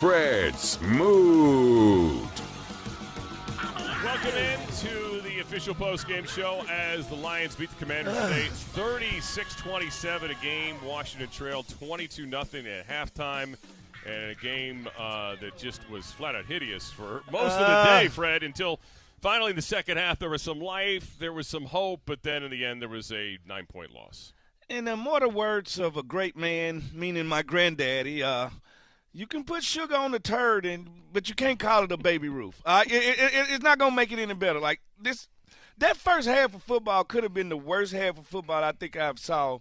Fred Smoot. Welcome into the official postgame show as the Lions beat the Commanders today 36-27, a game Washington trailed 22-0 at halftime, and a game that just was flat-out hideous for most of the day, Fred, until finally in the second half there was some life, there was some hope, but then in the end there was a 9-point loss. In the immortal words of a great man, meaning my granddaddy, you can put sugar on the turd, but you can't call it a baby Ruth. It's not going to make it any better. Like that first half of football could have been the worst half of football I think I've saw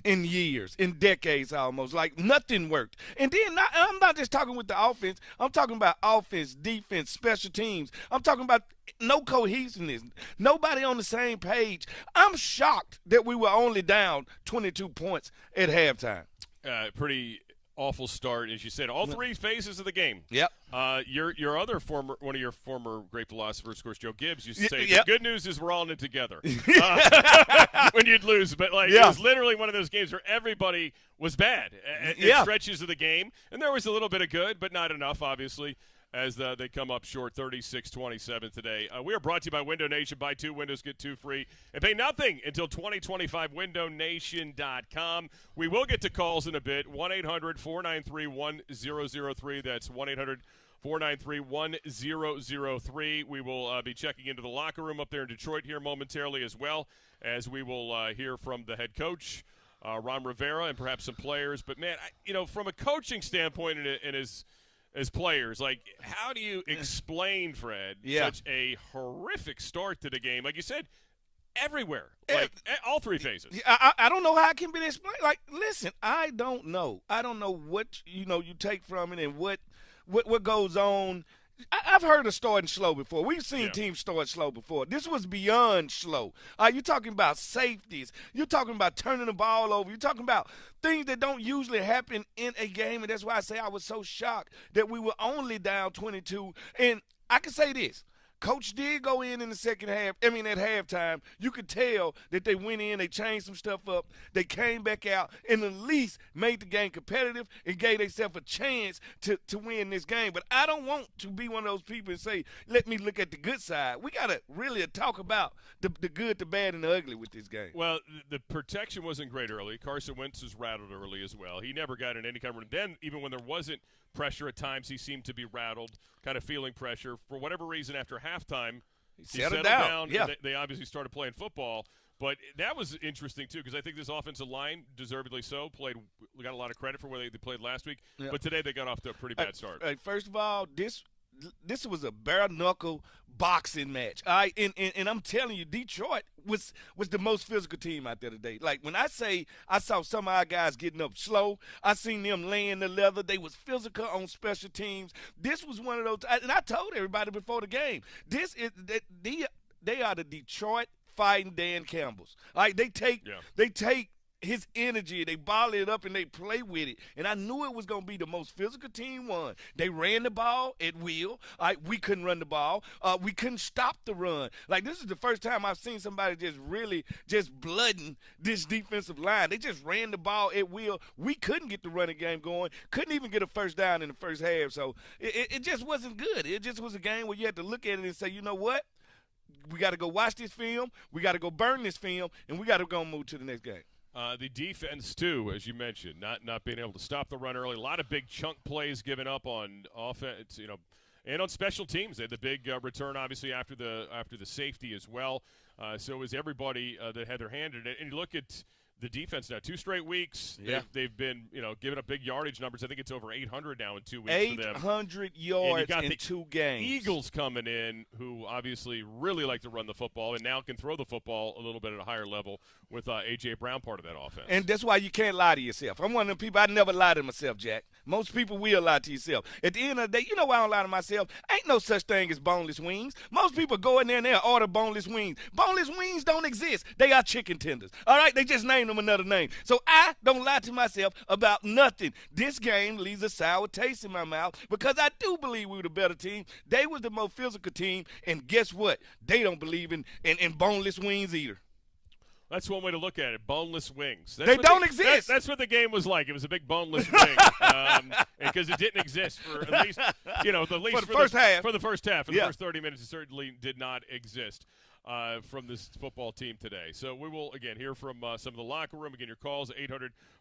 in years, in decades almost. Like nothing worked. And then I'm not just talking with the offense. I'm talking about offense, defense, special teams. I'm talking about no cohesiveness. Nobody on the same page. I'm shocked that we were only down 22 points at halftime. Pretty awful start, as you said. All three phases of the game. Yep. Your other one of your former great philosophers, of course, Joe Gibbs, used to say, yep. The good news is we're all in it together. When you'd lose. But, it was literally one of those games where everybody was bad at stretches of the game. And there was a little bit of good, but not enough, obviously, as they come up short 36-27 today. We are brought to you by Window Nation. Buy 2 windows, get 2 free, and pay nothing until 2025. WindowNation.com. We will get to calls in a bit. 1-800-493-1003. That's 1-800-493-1003. We will be checking into the locker room up there in Detroit here momentarily, as well as we will hear from the head coach, Ron Rivera, and perhaps some players. But, man, from a coaching standpoint and as players, how do you explain, Fred, such a horrific start to the game? Like you said, everywhere, all three phases. I don't know how it can be explained. Listen, I don't know. I don't know what you take from it and what goes on. I've heard of starting slow before. We've seen teams start slow before. This was beyond slow. You're talking about safeties. You're talking about turning the ball over. You're talking about things that don't usually happen in a game, and that's why I say I was so shocked that we were only down 22. And I can say this. Coach did go in the second half. At halftime, you could tell that they went in, they changed some stuff up, they came back out, and at least made the game competitive and gave themselves a chance to win this game. But I don't want to be one of those people and say, let me look at the good side. We got to really talk about the good, the bad, and the ugly with this game. Well, the protection wasn't great early. Carson Wentz was rattled early as well. He never got in any kind of – then even when there wasn't pressure at times, he seemed to be rattled, kind of feeling pressure. For whatever reason, after halftime, he settled down. Yeah. They obviously started playing football. But that was interesting, too, because I think this offensive line, deservedly so, got a lot of credit for where they played last week. Yeah. But today they got off to a pretty bad start. First of all, this was a bare-knuckle boxing match. And I'm telling you, Detroit was the most physical team out there today. Like, when I say I saw some of our guys getting up slow, I seen them laying the leather. They was physical on special teams. This was one of those – and I told everybody before the game, they are the Detroit Fighting Dan Campbells. They take his energy, they bottle it up, and they play with it. And I knew it was going to be the most physical team won. They ran the ball at will. We couldn't run the ball. We couldn't stop the run. This is the first time I've seen somebody just blooding this defensive line. They just ran the ball at will. We couldn't get the running game going. Couldn't even get a first down in the first half. So it just wasn't good. It just was a game where you had to look at it and say, you know what? We got to go watch this film. We got to go burn this film, and we got to go move to the next game. The defense, too, as you mentioned, not being able to stop the run early. A lot of big chunk plays given up on offense, and on special teams. They had the big return, obviously, after the safety as well. So it was everybody that had their hand in it. And you look at the defense now, 2 straight weeks. They've been, giving up big yardage numbers. I think it's over 800 now in 2 weeks for them. 800 yards in 2 games. Eagles coming in, who obviously really like to run the football and now can throw the football a little bit at a higher level with A.J. Brown part of that offense. And that's why you can't lie to yourself. I'm one of them people, I never lie to myself, Jack. Most people will lie to yourself. At the end of the day, you know why I don't lie to myself? Ain't no such thing as boneless wings. Most people go in there and they'll order boneless wings. Boneless wings don't exist. They are chicken tenders. All right? They just named them another name. So I don't lie to myself about nothing. This game leaves a sour taste in my mouth because I do believe we were the better team. They was the most physical team, and guess what? They don't believe in boneless wings either. That's one way to look at it. Boneless wings. They don't exist. That's what the game was like. It was a big boneless wing because it didn't exist for at least for the first half. For the first half, for the first 30 minutes, it certainly did not exist from this football team today. So we will again hear from some of the locker room. Again, your calls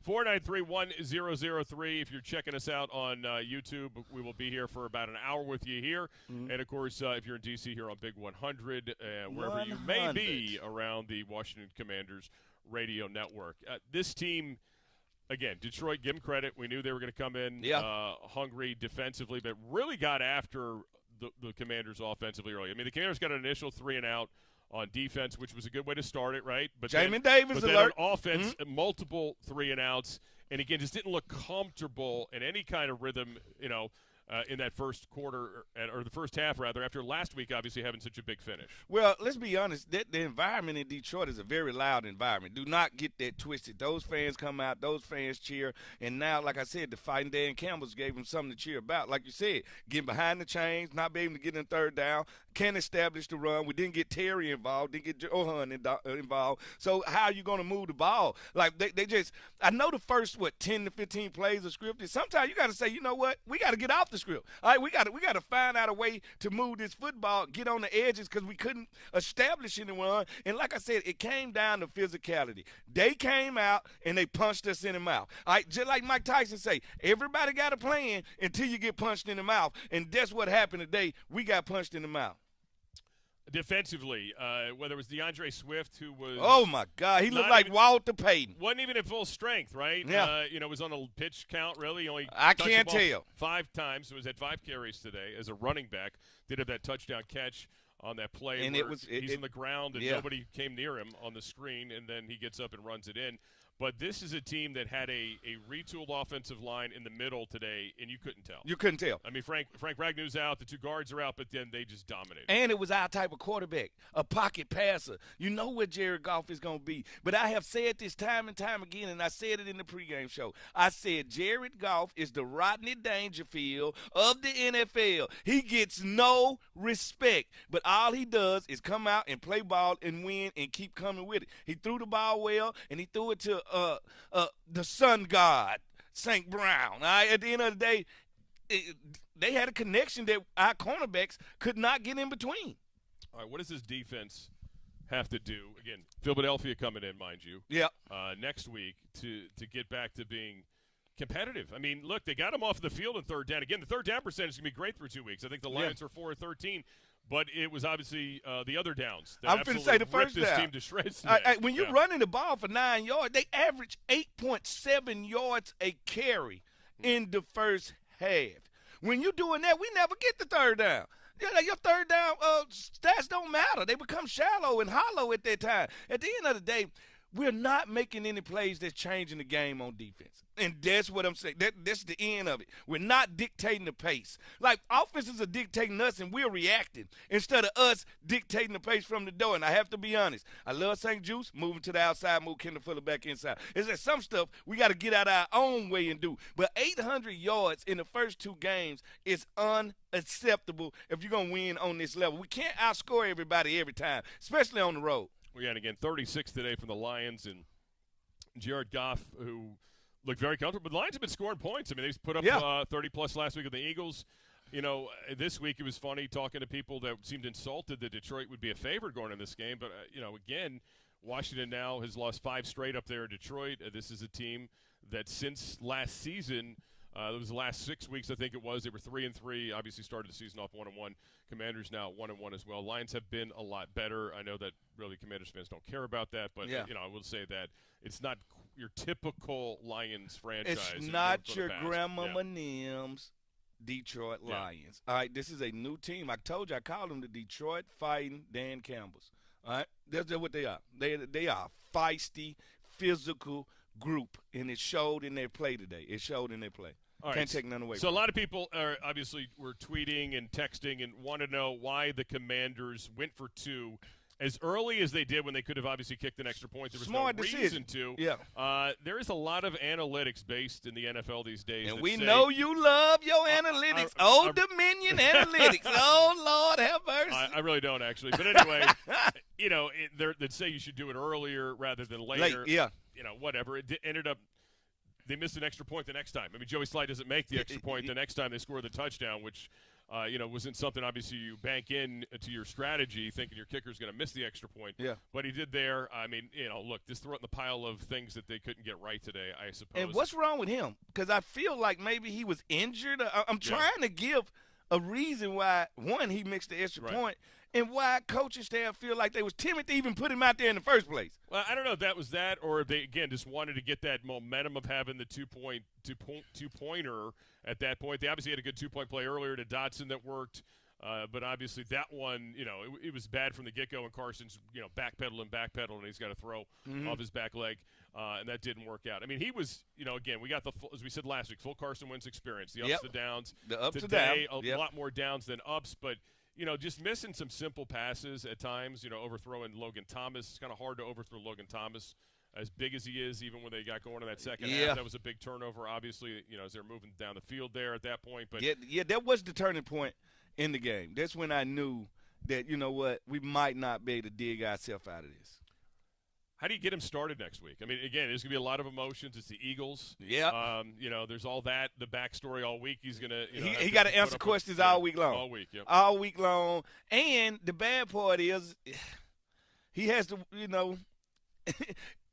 800-493-1003. If you're checking us out on YouTube, we will be here for about an hour with you here. And of course, if you're in DC, here on Big 100, wherever you may be around the Washington Commanders radio network. This team, again, Detroit, give them credit. We knew they were going to come in hungry defensively, but really got after the Commanders offensively early. I mean, the Commanders got an initial 3-and-out on defense, which was a good way to start it, right? But Jamin Davis alert. On offense, multiple 3-and-outs, and again, just didn't look comfortable in any kind of rhythm, in that first quarter or the first half, rather, after last week obviously having such a big finish. Well, let's be honest. The environment in Detroit is a very loud environment. Do not get that twisted. Those fans come out. Those fans cheer. And now, like I said, the fighting Dan Campbell's gave them something to cheer about. Like you said, getting behind the chains, not being able to get in third down, can't establish the run. We didn't get Terry involved, didn't get Johan involved. So how are you going to move the ball? Like they just – I know the first, 10 to 15 plays are scripted. Sometimes you got to say, you know what, we got to get off the script. All right, we got to find out a way to move this football, get on the edges because we couldn't establish anyone. And like I said, it came down to physicality. They came out and they punched us in the mouth. All right, just like Mike Tyson say, everybody got a plan until you get punched in the mouth. And that's what happened today. We got punched in the mouth. Defensively, whether it was DeAndre Swift, who was – oh, my God. He looked like Walter Payton. Wasn't even at full strength, right? Yeah. Was on a pitch count, really. Only I can't tell. 5 times. So it was at 5 carries today as a running back. Did have that touchdown catch on that play. And he's on the ground and nobody came near him on the screen, and then he gets up and runs it in. But this is a team that had a retooled offensive line in the middle today, and you couldn't tell. You couldn't tell. I mean, Frank Ragnew's out. The 2 guards are out, but then they just dominated. And it was our type of quarterback, a pocket passer. You know what Jared Goff is going to be. But I have said this time and time again, and I said it in the pregame show. I said Jared Goff is the Rodney Dangerfield of the NFL. He gets no respect, but all he does is come out and play ball and win and keep coming with it. He threw the ball well, and he threw it to the sun god, St. Brown. All right? At the end of the day, they had a connection that our cornerbacks could not get in between. All right, what does this defense have to do? Again, Philadelphia coming in, mind you. Yeah. Next week to get back to being competitive. I mean, look, they got them off the field in third down. Again, the third down percentage is going to be great through 2 weeks. I think the Lions are 4-13. But it was obviously the other downs. I'm going to say the first down. This team to shreds today. When you're running the ball for 9 yards, they average 8.7 yards a carry in the first half. When you're doing that, we never get the third down. Your third down stats don't matter. They become shallow and hollow at that time. At the end of the day, we're not making any plays that's changing the game on defense. And that's what I'm saying. That's the end of it. We're not dictating the pace. Like, offenses are dictating us, and we're reacting instead of us dictating the pace from the door. And I have to be honest. I love St. Juice, moving to the outside, move Kendall Fuller back inside. It's that some stuff we got to get out our own way and do. But 800 yards in the first 2 games is unacceptable if you're going to win on this level. We can't outscore everybody every time, especially on the road. We had, again, 36 today from the Lions, and Jared Goff, who looked very comfortable. But the Lions have been scoring points. I mean, they put up 30-plus last week with the Eagles. This week it was funny talking to people that seemed insulted that Detroit would be a favorite going in this game. But, again, Washington now has lost 5 straight up there in Detroit. This is a team that since last season – it was the last 6 weeks, I think it was. They were 3-3. Obviously, started the season off 1-1. Commanders now 1-1 as well. Lions have been a lot better. I know that really Commanders fans don't care about that, but I will say that it's not your typical Lions franchise. It's not your Grandmama Nim's Detroit Lions. All right, this is a new team. I told you I called them the Detroit Fighting Dan Campbells. All right, that's what they are. They are feisty, physical group, and it showed in their play today. It showed in their play. Can't take none away. So a lot of people are obviously were tweeting and texting and want to know why the Commanders went for 2 as early as they did when they could have obviously kicked an extra point. There was Smart no decision. reason to. Yeah. There is a lot of analytics based in the NFL these days. And we know you love your analytics. Old Dominion analytics. Oh, Lord, have mercy. I really don't, actually. But anyway, they'd say you should do it earlier rather than later. Yeah. Whatever. It ended up they missed an extra point the next time. I mean, Joey Slye doesn't make the extra point the next time they score the touchdown, which wasn't something obviously you bank in to your strategy thinking your kicker's going to miss the extra point. Yeah. But he did there. I mean, look, just throw it in the pile of things that they couldn't get right today, I suppose. And what's wrong with him? Because I feel like maybe he was injured. I'm trying to give a reason why, one, he missed the extra point, and why coaching staff feel like they was timid to even put him out there in the first place. Well, I don't know if that was that, or if they, again, just wanted to get that momentum of having the two-pointer at that point. They obviously had a good two-point play earlier to Dotson that worked, but obviously that one, it was bad from the get-go, and Carson's, backpedaling, and he's got to throw off his back leg, and that didn't work out. I mean, he was, again, we got the full, as we said last week, full Carson Wentz experience, the ups, the downs. The ups today, and downs. A lot more downs than ups, but just missing some simple passes at times, overthrowing Logan Thomas. It's kind of hard to overthrow Logan Thomas as big as he is, even when they got going in that second half. That was a big turnover, obviously, as they're moving down the field there at that point. But that was the turning point in the game. That's when I knew that, we might not be able to dig ourselves out of this. How do you get him started next week? I mean, again, there's going to be a lot of emotions. It's the Eagles. Yeah. There's all that, the backstory all week. He's going to he got to answer questions all week long. All week, yep. All week long. And the bad part is he has to,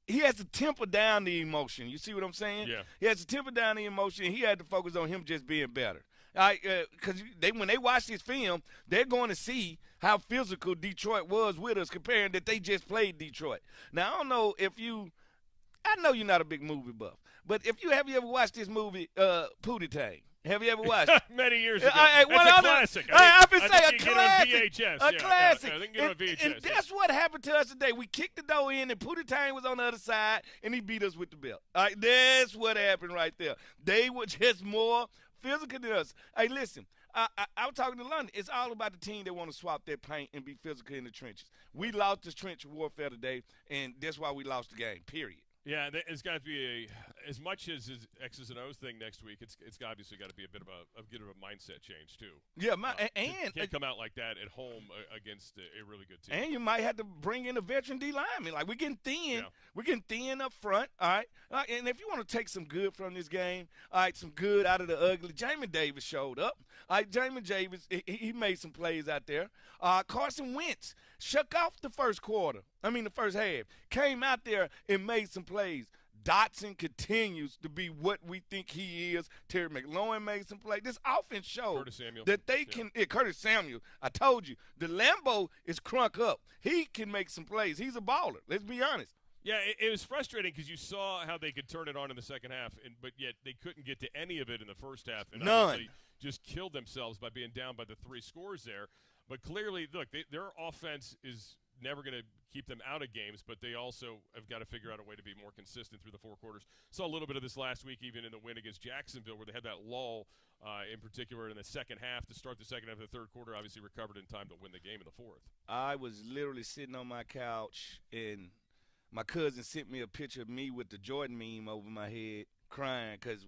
he has to temper down the emotion. You see what I'm saying? Yeah. He has to temper down the emotion. He had to focus on him just being better. Because when they watch this film, they're going to see how physical Detroit was with us, comparing that they just played Detroit. Now, I don't know if I know you're not a big movie buff, but have you ever watched this movie, Pootie Tang? Have you ever watched it? Many years ago. It's a classic. I think a classic. A classic. I think you get it on VHS. And that's what happened to us today. We kicked the door in, and Pootie Tang was on the other side, and he beat us with the belt. All right, that's what happened right there. They were just more physical than us. Hey, listen, I was talking to London. It's all about the team that want to swap their paint and be physical in the trenches. We lost the trench warfare today, and that's why we lost the game, period. Yeah, it's got to be as much as his X's and O's thing next week. It's obviously got to be a bit of a mindset change too. Yeah, and can't come out like that at home against a really good team. And you might have to bring in a veteran D lineman. Like, we're getting thin. Yeah. We're getting thin up front. All right. And if you want to take some good from this game, all right, some good out of the ugly. Jamin Davis showed up. All right, Jamin Davis, he made some plays out there. Carson Wentz shook off the first half. Came out there and made some plays. Dotson continues to be what we think he is. Terry McLaurin made some plays. This offense showed that they can. Curtis Samuel, I told you, the Lambo is crunk up. He can make some plays. He's a baller. Let's be honest. Yeah, it was frustrating because you saw how they could turn it on in the second half, but yet they couldn't get to any of it in the first half. And None. Just killed themselves by being down by the 3 scores there. But clearly, look, their offense is never going to keep them out of games, but they also have got to figure out a way to be more consistent through the 4 quarters. Saw a little bit of this last week, even in the win against Jacksonville, where they had that lull in particular in the second half to start the second half of the third quarter. Obviously recovered in time to win the game in the fourth. I was literally sitting on my couch, and my cousin sent me a picture of me with the Jordan meme over my head, crying because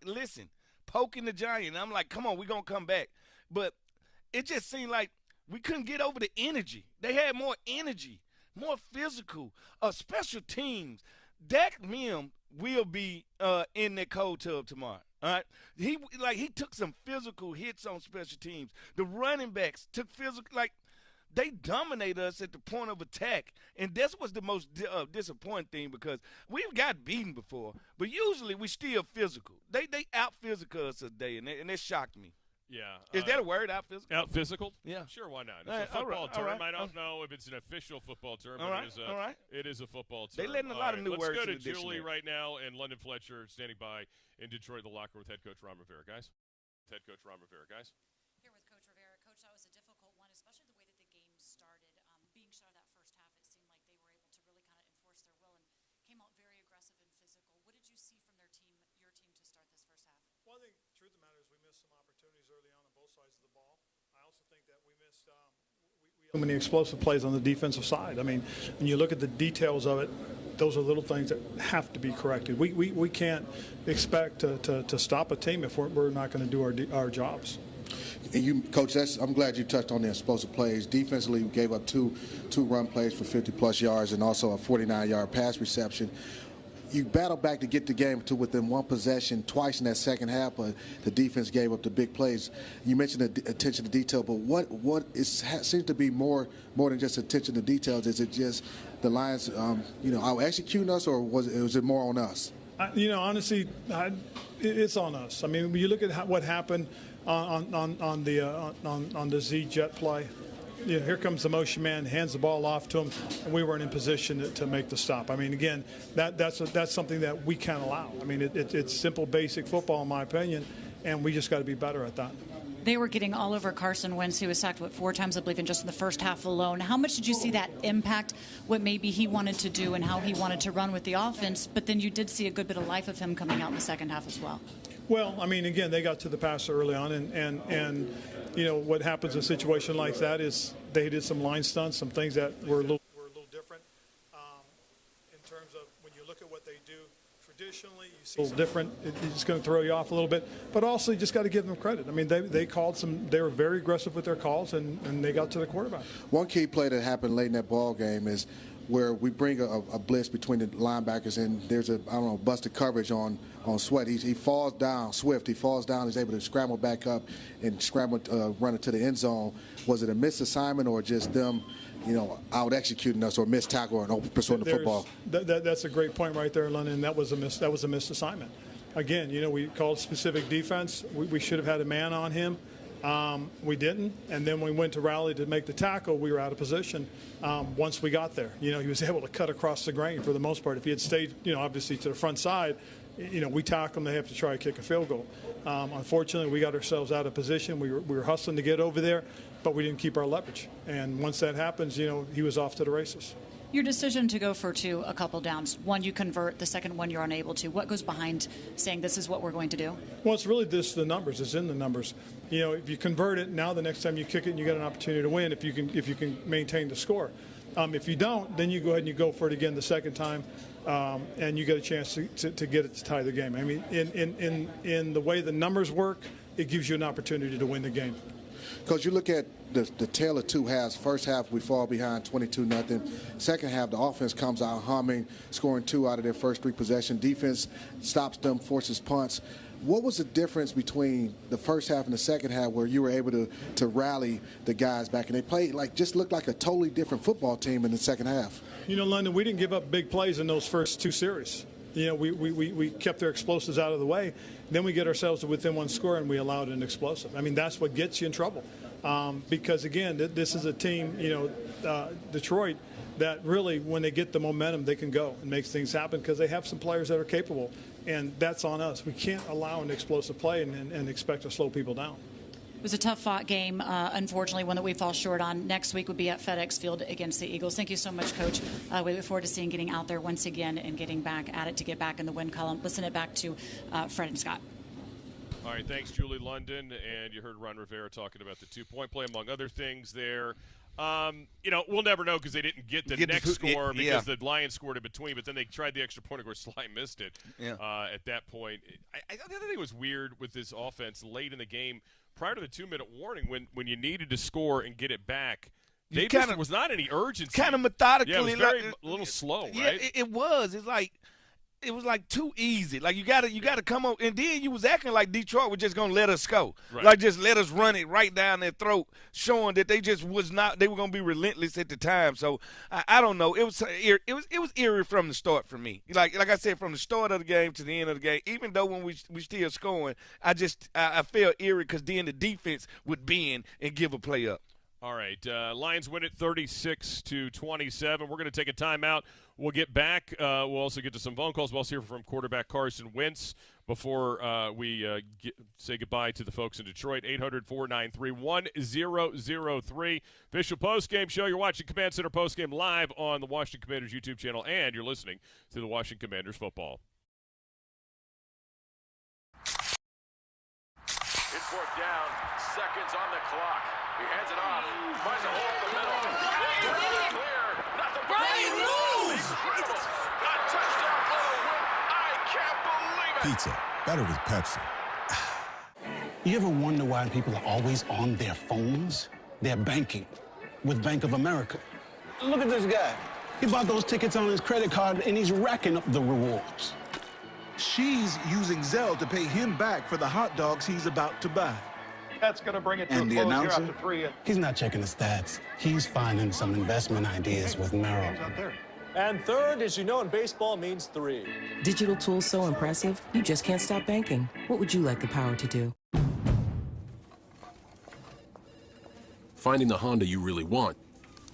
listen, poking the Giant. I'm like, come on, we're going to come back. But it just seemed like we couldn't get over the energy. They had more energy, more physical, special teams. Dak Mim will be in the cold tub tomorrow. All right, he took some physical hits on special teams. The running backs took physical, they dominated us at the point of attack, and this was the most disappointing thing because we've got beaten before, but usually we still physical. They out-physical us today, and that shocked me. Yeah. Is that a word, out-physical? Out-physical? Yeah. Sure, why not? It's a football term. Right. I don't know if it's an official football term, but it is a football term. They're letting a lot of new words in the Let's go to Julie dictionary right now and London Fletcher standing by in Detroit, the locker with head coach Ron Rivera. Guys? Head coach Ron Rivera. Guys? Here with Coach Rivera. Coach, that was a difficult one, especially the way that the game started. Being shut out that first half, it seemed like they were able to really kind of enforce their will and came out very aggressive and physical. What did you see from your team to start this first half? Well, I think the truth of the matter is we missed some opportunities early on both sides of the ball. I also think that we missed we Too many explosive plays on the defensive side. I mean, when you look at the details of it, those are little things that have to be corrected. We can't expect to stop a team if we're not going to do our jobs. And you, Coach, I'm glad you touched on the explosive plays. Defensively, we gave up two run plays for 50-plus yards and also a 49-yard pass reception. You battled back to get the game to within one possession twice in that second half, but the defense gave up the big plays. You mentioned the attention to detail, but what seems to be more than just attention to details? Is it just the Lions, out executing us, or was it more on us? Honestly, it's on us. I mean, when you look at what happened on the Z jet play. Here comes the motion man, hands the ball off to him, and we weren't in position to make the stop. I mean, again, that's something that we can't allow. I mean, it's simple, basic football, in my opinion, and we just got to be better at that. They were getting all over Carson Wentz. He was sacked, 4 times, I believe, in just the first half alone. How much did you see that impact what maybe he wanted to do and how he wanted to run with the offense? But then you did see a good bit of life of him coming out in the second half as well. Well, I mean, again, they got to the passer early on, and what happens in a situation like that is they did some line stunts, some things that were a little different in terms of when you look at what they do traditionally. You see a little different. It's going to throw you off a little bit, but also you just got to give them credit. I mean, they called some. They were very aggressive with their calls, and they got to the quarterback. One key play that happened late in that ball game is where we bring a blitz between the linebackers, and there's busted coverage on Sweat. He falls down, Swift. He falls down. He's able to scramble back up and run it to the end zone. Was it a missed assignment or just them, out executing us, or missed tackle or an open pursuit of the football? That's a great point right there, London. That was a missed assignment. Again, we called specific defense. We should have had a man on him. We didn't, and then when we went to rally to make the tackle, we were out of position once we got there. He was able to cut across the grain for the most part. If he had stayed, obviously to the front side, we tackle them, they have to try to kick a field goal. Unfortunately, we got ourselves out of position. We were hustling to get over there, but we didn't keep our leverage. And once that happens, he was off to the races. Your decision to go for 2 a couple downs, one you convert, the second one you're unable to. What goes behind saying this is what we're going to do? Well, it's really the numbers. It's in the numbers. If you convert it, now the next time you kick it, you get an opportunity to win if you can maintain the score. If you don't, then you go ahead and you go for it again the second time, and you get a chance to get it to tie the game. I mean, in the way the numbers work, it gives you an opportunity to win the game. Because you look at the tale of 2 halves. First half, we fall behind 22-0. Second half, the offense comes out humming, scoring 2 out of their first 3 possessions. Defense stops them, forces punts. What was the difference between the first half and the second half where you were able to rally the guys back? And they played looked like a totally different football team in the second half. London, we didn't give up big plays in those first 2 series. We kept their explosives out of the way. Then we get ourselves to within 1 score, and we allowed an explosive. I mean, that's what gets you in trouble. Because, again, this is a team, Detroit, that really, when they get the momentum, they can go and make things happen because they have some players that are capable. And that's on us. We can't allow an explosive play and expect to slow people down. It was a tough-fought game, unfortunately, one that we fall short on. Next week would be at FedEx Field against the Eagles. Thank you so much, Coach. We look forward to seeing getting out there once again and getting back at it to get back in the win column. Listen it back to Fred and Scott. All right, thanks, Julie London. And you heard Ron Rivera talking about the 2-point play, among other things there. We'll never know because they didn't get the next score because the Lions scored in between, but then they tried the extra point. Of course, Sly missed it at that point. I thought the other thing was weird with this offense late in the game, prior to the 2-minute warning, when you needed to score and get it back, there was not any urgency. Kind of methodically. Yeah, it was a little slow, right? Yeah, it was. It was like too easy. Like you gotta come on, and then you was acting like Detroit was just gonna let us go, right. Like just let us run it right down their throat, showing that they just was not. They were gonna be relentless at the time. So I don't know. It was eerie from the start for me. Like I said, from the start of the game to the end of the game. Even though when we still scoring, I felt eerie because then the defense would bend and give a play up. All right, Lions win it 36-27. We're going to take a timeout. We'll get back. We'll also get to some phone calls. We'll also hear from quarterback Carson Wentz before we say goodbye to the folks in Detroit. 800-493-1003. Official postgame show. You're watching Command Center Postgame live on the Washington Commanders YouTube channel, and you're listening to the Washington Commanders football. fourth down. Seconds on the clock. He hands it off. Finds a hole in the middle. Clear. Nothing but incredible. A touchdown for a win. I can't believe it. Pizza. Better with Pepsi. You ever wonder why people are always on their phones? They're banking with Bank of America. Look at this guy. He bought those tickets on his credit card, and he's racking up the rewards. She's using Zelle to pay him back for the hot dogs he's about to buy. That's going to bring it to And a the close here announcer? after 3. He's not checking the stats. He's finding some investment ideas with Merrill. Out there. And third, as you know, in baseball means 3. Digital tools so impressive, you just can't stop banking. What would you like the power to do? Finding the Honda you really want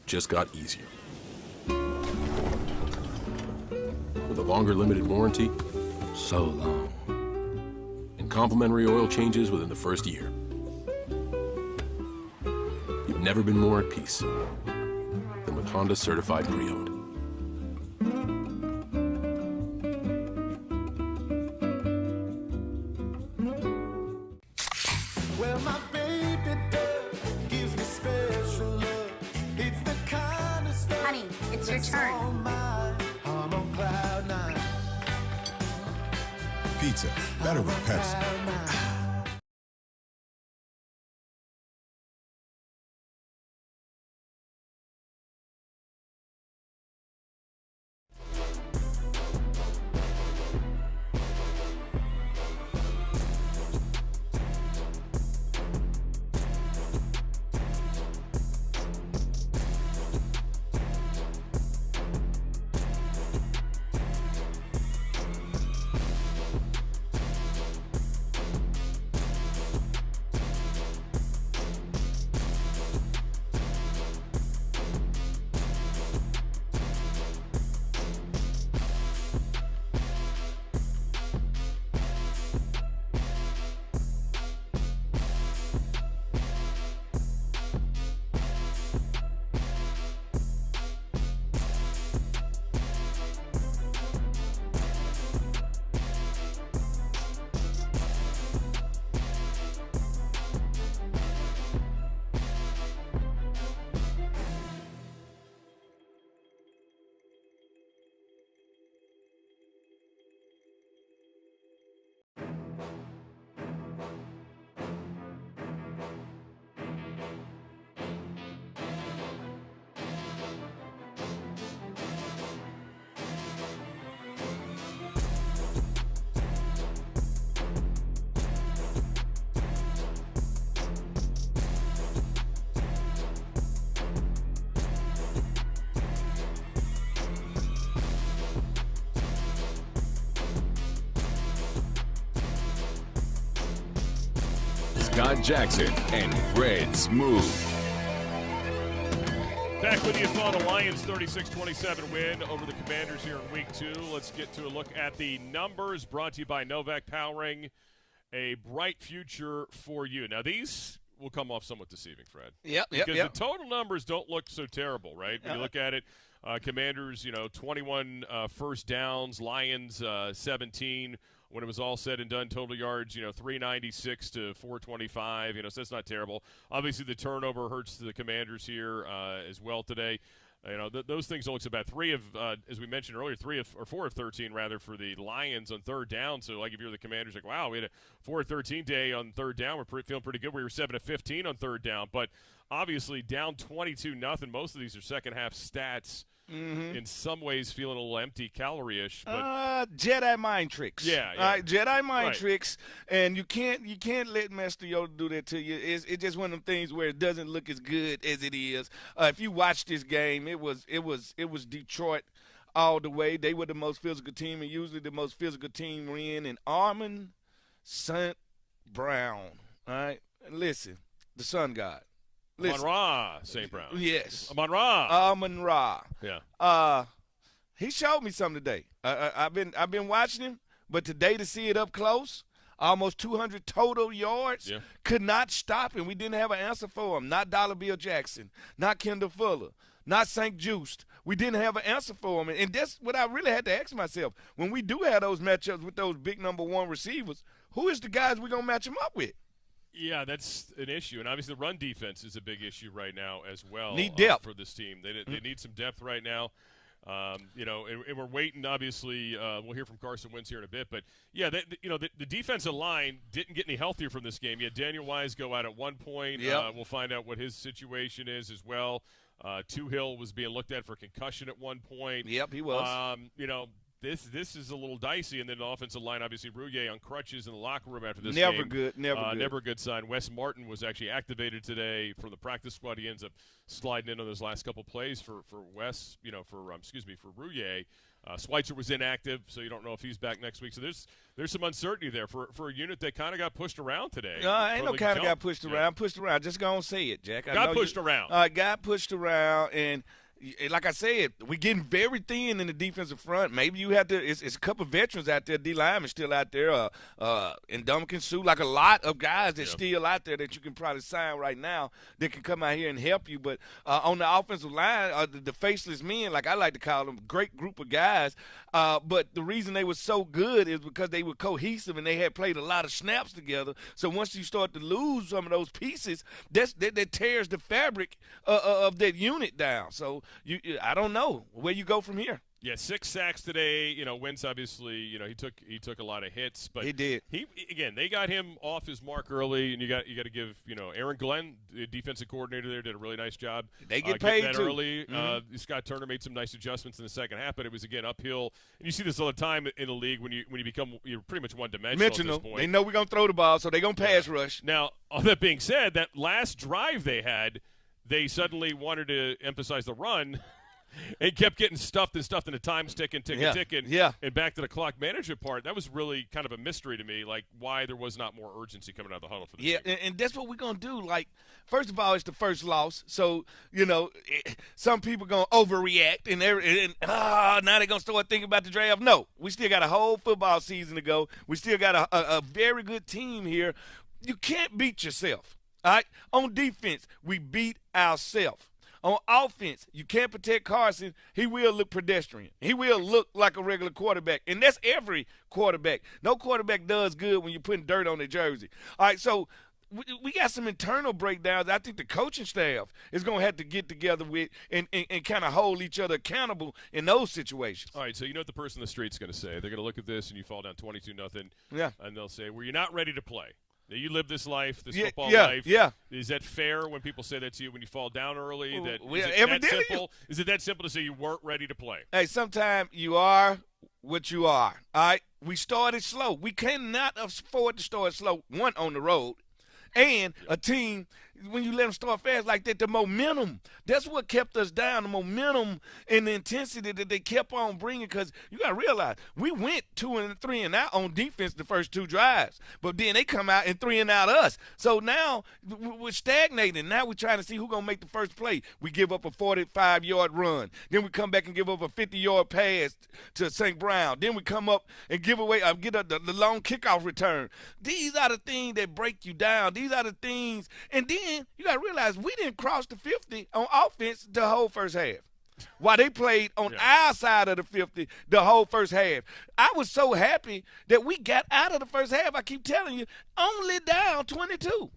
just got easier. With a longer limited warranty, so long. And complimentary oil changes within the first year. You've never been more at peace than with Honda Certified Pre-Owned. Well, my baby doll gives me special love. It's the kind of stuff. Honey, it's your turn. I'm on cloud 9. Pizza. Better with Pepsi. Scott Jackson and Fred Smooth. Back with you for the Lions 36-27 win over the Commanders here in Week 2. Let's get to a look at the numbers brought to you by Novak Powering. A bright future for you. Now, these will come off somewhat deceiving, Fred. Yep. Because the total numbers don't look so terrible, right? When you look at it, Commanders, 21 first downs, Lions 17. When it was all said and done, total yards, 396 to 425. So that's not terrible. Obviously, the turnover hurts the Commanders here as well today. Those things don't look so bad. As we mentioned earlier, 4 of 13 rather for the Lions on third down. So, like if you're the Commanders, like, wow, we had a 4 of 13 day on third down. We're feeling pretty good. We were 7 of 15 on third down, but obviously down 22-0. Most of these are second half stats. Mm-hmm. In some ways, feeling a little empty, calorie-ish. But Jedi mind tricks. Yeah. All right, Jedi mind tricks, and you can't let Master Yoda do that to you. It's just one of them things where it doesn't look as good as it is. If you watch this game, it was Detroit all the way. They were the most physical team, and usually the most physical team win. And Armand St. Brown. All right, listen, the Sun God. Amon-Ra St. Brown. Yes. Amon-Ra. Amon-Ra. Yeah. He showed me something today. I've been watching him, but today to see it up close, almost 200 total yards, could not stop him. We didn't have an answer for him. Not Dollar Bill Jackson, not Kendall Fuller, not St. Juiced. We didn't have an answer for him. And that's what I really had to ask myself. When we do have those matchups with those big number one receivers, who is the guys we're going to match him up with? Yeah, that's an issue, and obviously the run defense is a big issue right now as well. Need depth for this team. They need some depth right now. And we're waiting. Obviously, we'll hear from Carson Wentz here in a bit. But yeah, the defensive line didn't get any healthier from this game. You had Daniel Wise go out at one point. Yep. We'll find out what his situation is as well. Tuhill was being looked at for concussion at one point. Yep, he was. This is a little dicey, and then the offensive line, obviously, Rouye on crutches in the locker room after this Never game. good. Never a good sign. Wes Martin was actually activated today from the practice squad. He ends up sliding in on those last couple plays for Wes, for Rouye. Schweitzer was inactive, so you don't know if he's back next week. So there's some uncertainty there for a unit that kind of got pushed around today. Ain't no kind of got pushed around. Pushed around. Just go and say it, Jack. Got pushed around. Got pushed around, and like I said, we're getting very thin in the defensive front. Maybe you have to. It's a couple of veterans out there. D linemen still out there. And Ndamukong Suh, like a lot of guys that's still out there that you can probably sign right now that can come out here and help you. But on the offensive line, the faceless men, like I like to call them, great group of guys. But the reason they were so good is because they were cohesive and they had played a lot of snaps together. So once you start to lose some of those pieces, that tears the fabric of that unit down. So I don't know where you go from here. Yeah, 6 sacks today. Wentz obviously, he took a lot of hits, but he did. They got him off his mark early, and you got to give Aaron Glenn, the defensive coordinator there, did a really nice job. They get paid that too. Early. Scott Turner made some nice adjustments in the second half, but it was again uphill. And you see this all the time in the league when you're pretty much one-dimensional at this point. They know we're gonna throw the ball, so they're gonna pass rush. Now, all that being said, that last drive they had, they suddenly wanted to emphasize the run. And kept getting stuffed, and the time's ticking. Yeah. And back to the clock management part, that was really kind of a mystery to me, like why there was not more urgency coming out of the huddle for this team. And that's what we're going to do. Like, first of all, it's the first loss. So, some people going to overreact, and now they're going to start thinking about the draft. No, we still got a whole football season to go. We still got a very good team here. You can't beat yourself. All right? On defense, we beat ourselves. On offense, you can't protect Carson. He will look pedestrian. He will look like a regular quarterback, and that's every quarterback. No quarterback does good when you're putting dirt on their jersey. All right, so we got some internal breakdowns. I think the coaching staff is going to have to get together with and kind of hold each other accountable in those situations. All right, so you know what the person in the street's going to say. They're going to look at this, and you fall down 22-0, and they'll say, well, you're not ready to play. Now, you live this life, this football life. Yeah. Is that fair when people say that to you when you fall down early? Is it that simple to say you weren't ready to play? Hey, sometimes you are what you are. All right? We started slow. We cannot afford to start slow, one, on the road, and a team – when you let them start fast like that, the momentum, that's what kept us down, the momentum and the intensity that they kept on bringing, because you got to realize we went 2 and 3 and out on defense the first 2 drives, but then they come out and 3 and out us. So now we're stagnating. Now we're trying to see who's going to make the first play. We give up a 45-yard run. Then we come back and give up a 50-yard pass to St. Brown. Then we come up and get the long kickoff return. These are the things that break you down. These are the things. And then you got to realize we didn't cross the 50 on offense the whole first half. While they played on our side of the 50 the whole first half. I was so happy that we got out of the first half. I keep telling you, only down 22.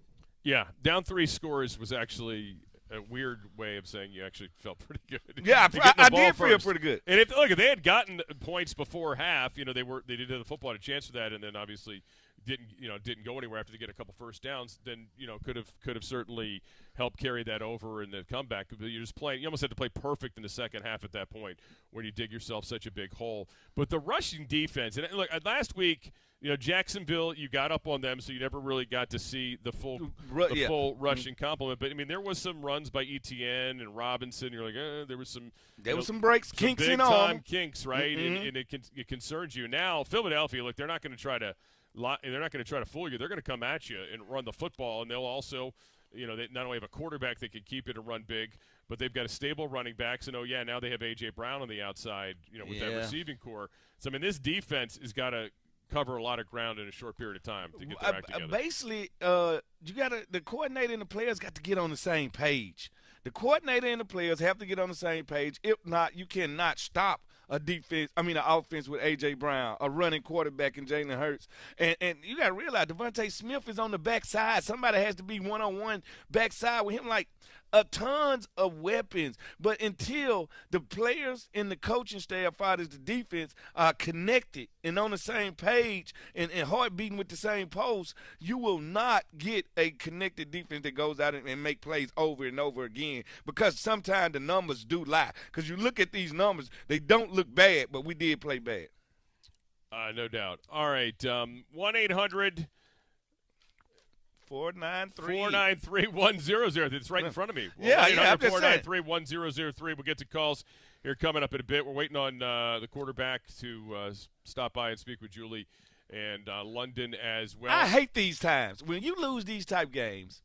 Yeah, down 3 scores was actually a weird way of saying you actually felt pretty good. Yeah, I did feel pretty good. And if they had gotten points before half, they did have the football had a chance for that, and then obviously didn't go anywhere after they get a couple first downs, then could have certainly helped carry that over in the comeback. But you're just playing. You almost had to play perfect in the second half at that point when you dig yourself such a big hole. But the rushing defense, and look, last week, Jacksonville, you got up on them, so you never really got to see the full rushing complement. But I mean, there was some runs by ETN and Robinson. You're like, there was some breaks, kinks in on big-time kinks, right? Mm-hmm. And it concerns you. Now, Philadelphia, look, they're not going to try to fool you. They're going to come at you and run the football, and they'll also, they not only have a quarterback that can keep it and run big, but they've got a stable running backs. And now they have A.J. Brown on the outside, with that receiving core. So I mean, this defense has got to cover a lot of ground in a short period of time to get their act together. Basically, the coordinator and the players got to get on the same page. The coordinator and the players have to get on the same page. If not, you cannot stop an offense with A.J. Brown, a running quarterback in Jalen Hurts. And you got to realize Devontae Smith is on the backside. Somebody has to be one-on-one backside with him, like tons of weapons. But until the players and the coaching staff, as the defense, are connected and on the same page and heart-beating with the same pulse, you will not get a connected defense that goes out and make plays over and over again, because sometimes the numbers do lie. Because you look at these numbers, they don't look bad, but we did play bad. No doubt. All right, 1-800- 493-100. It's right in front of me. Yeah, I'm just saying. 493-1003. We'll get to calls here coming up in a bit. We're waiting on the quarterback to stop by and speak with Julie and London as well. I hate these times when you lose these type games,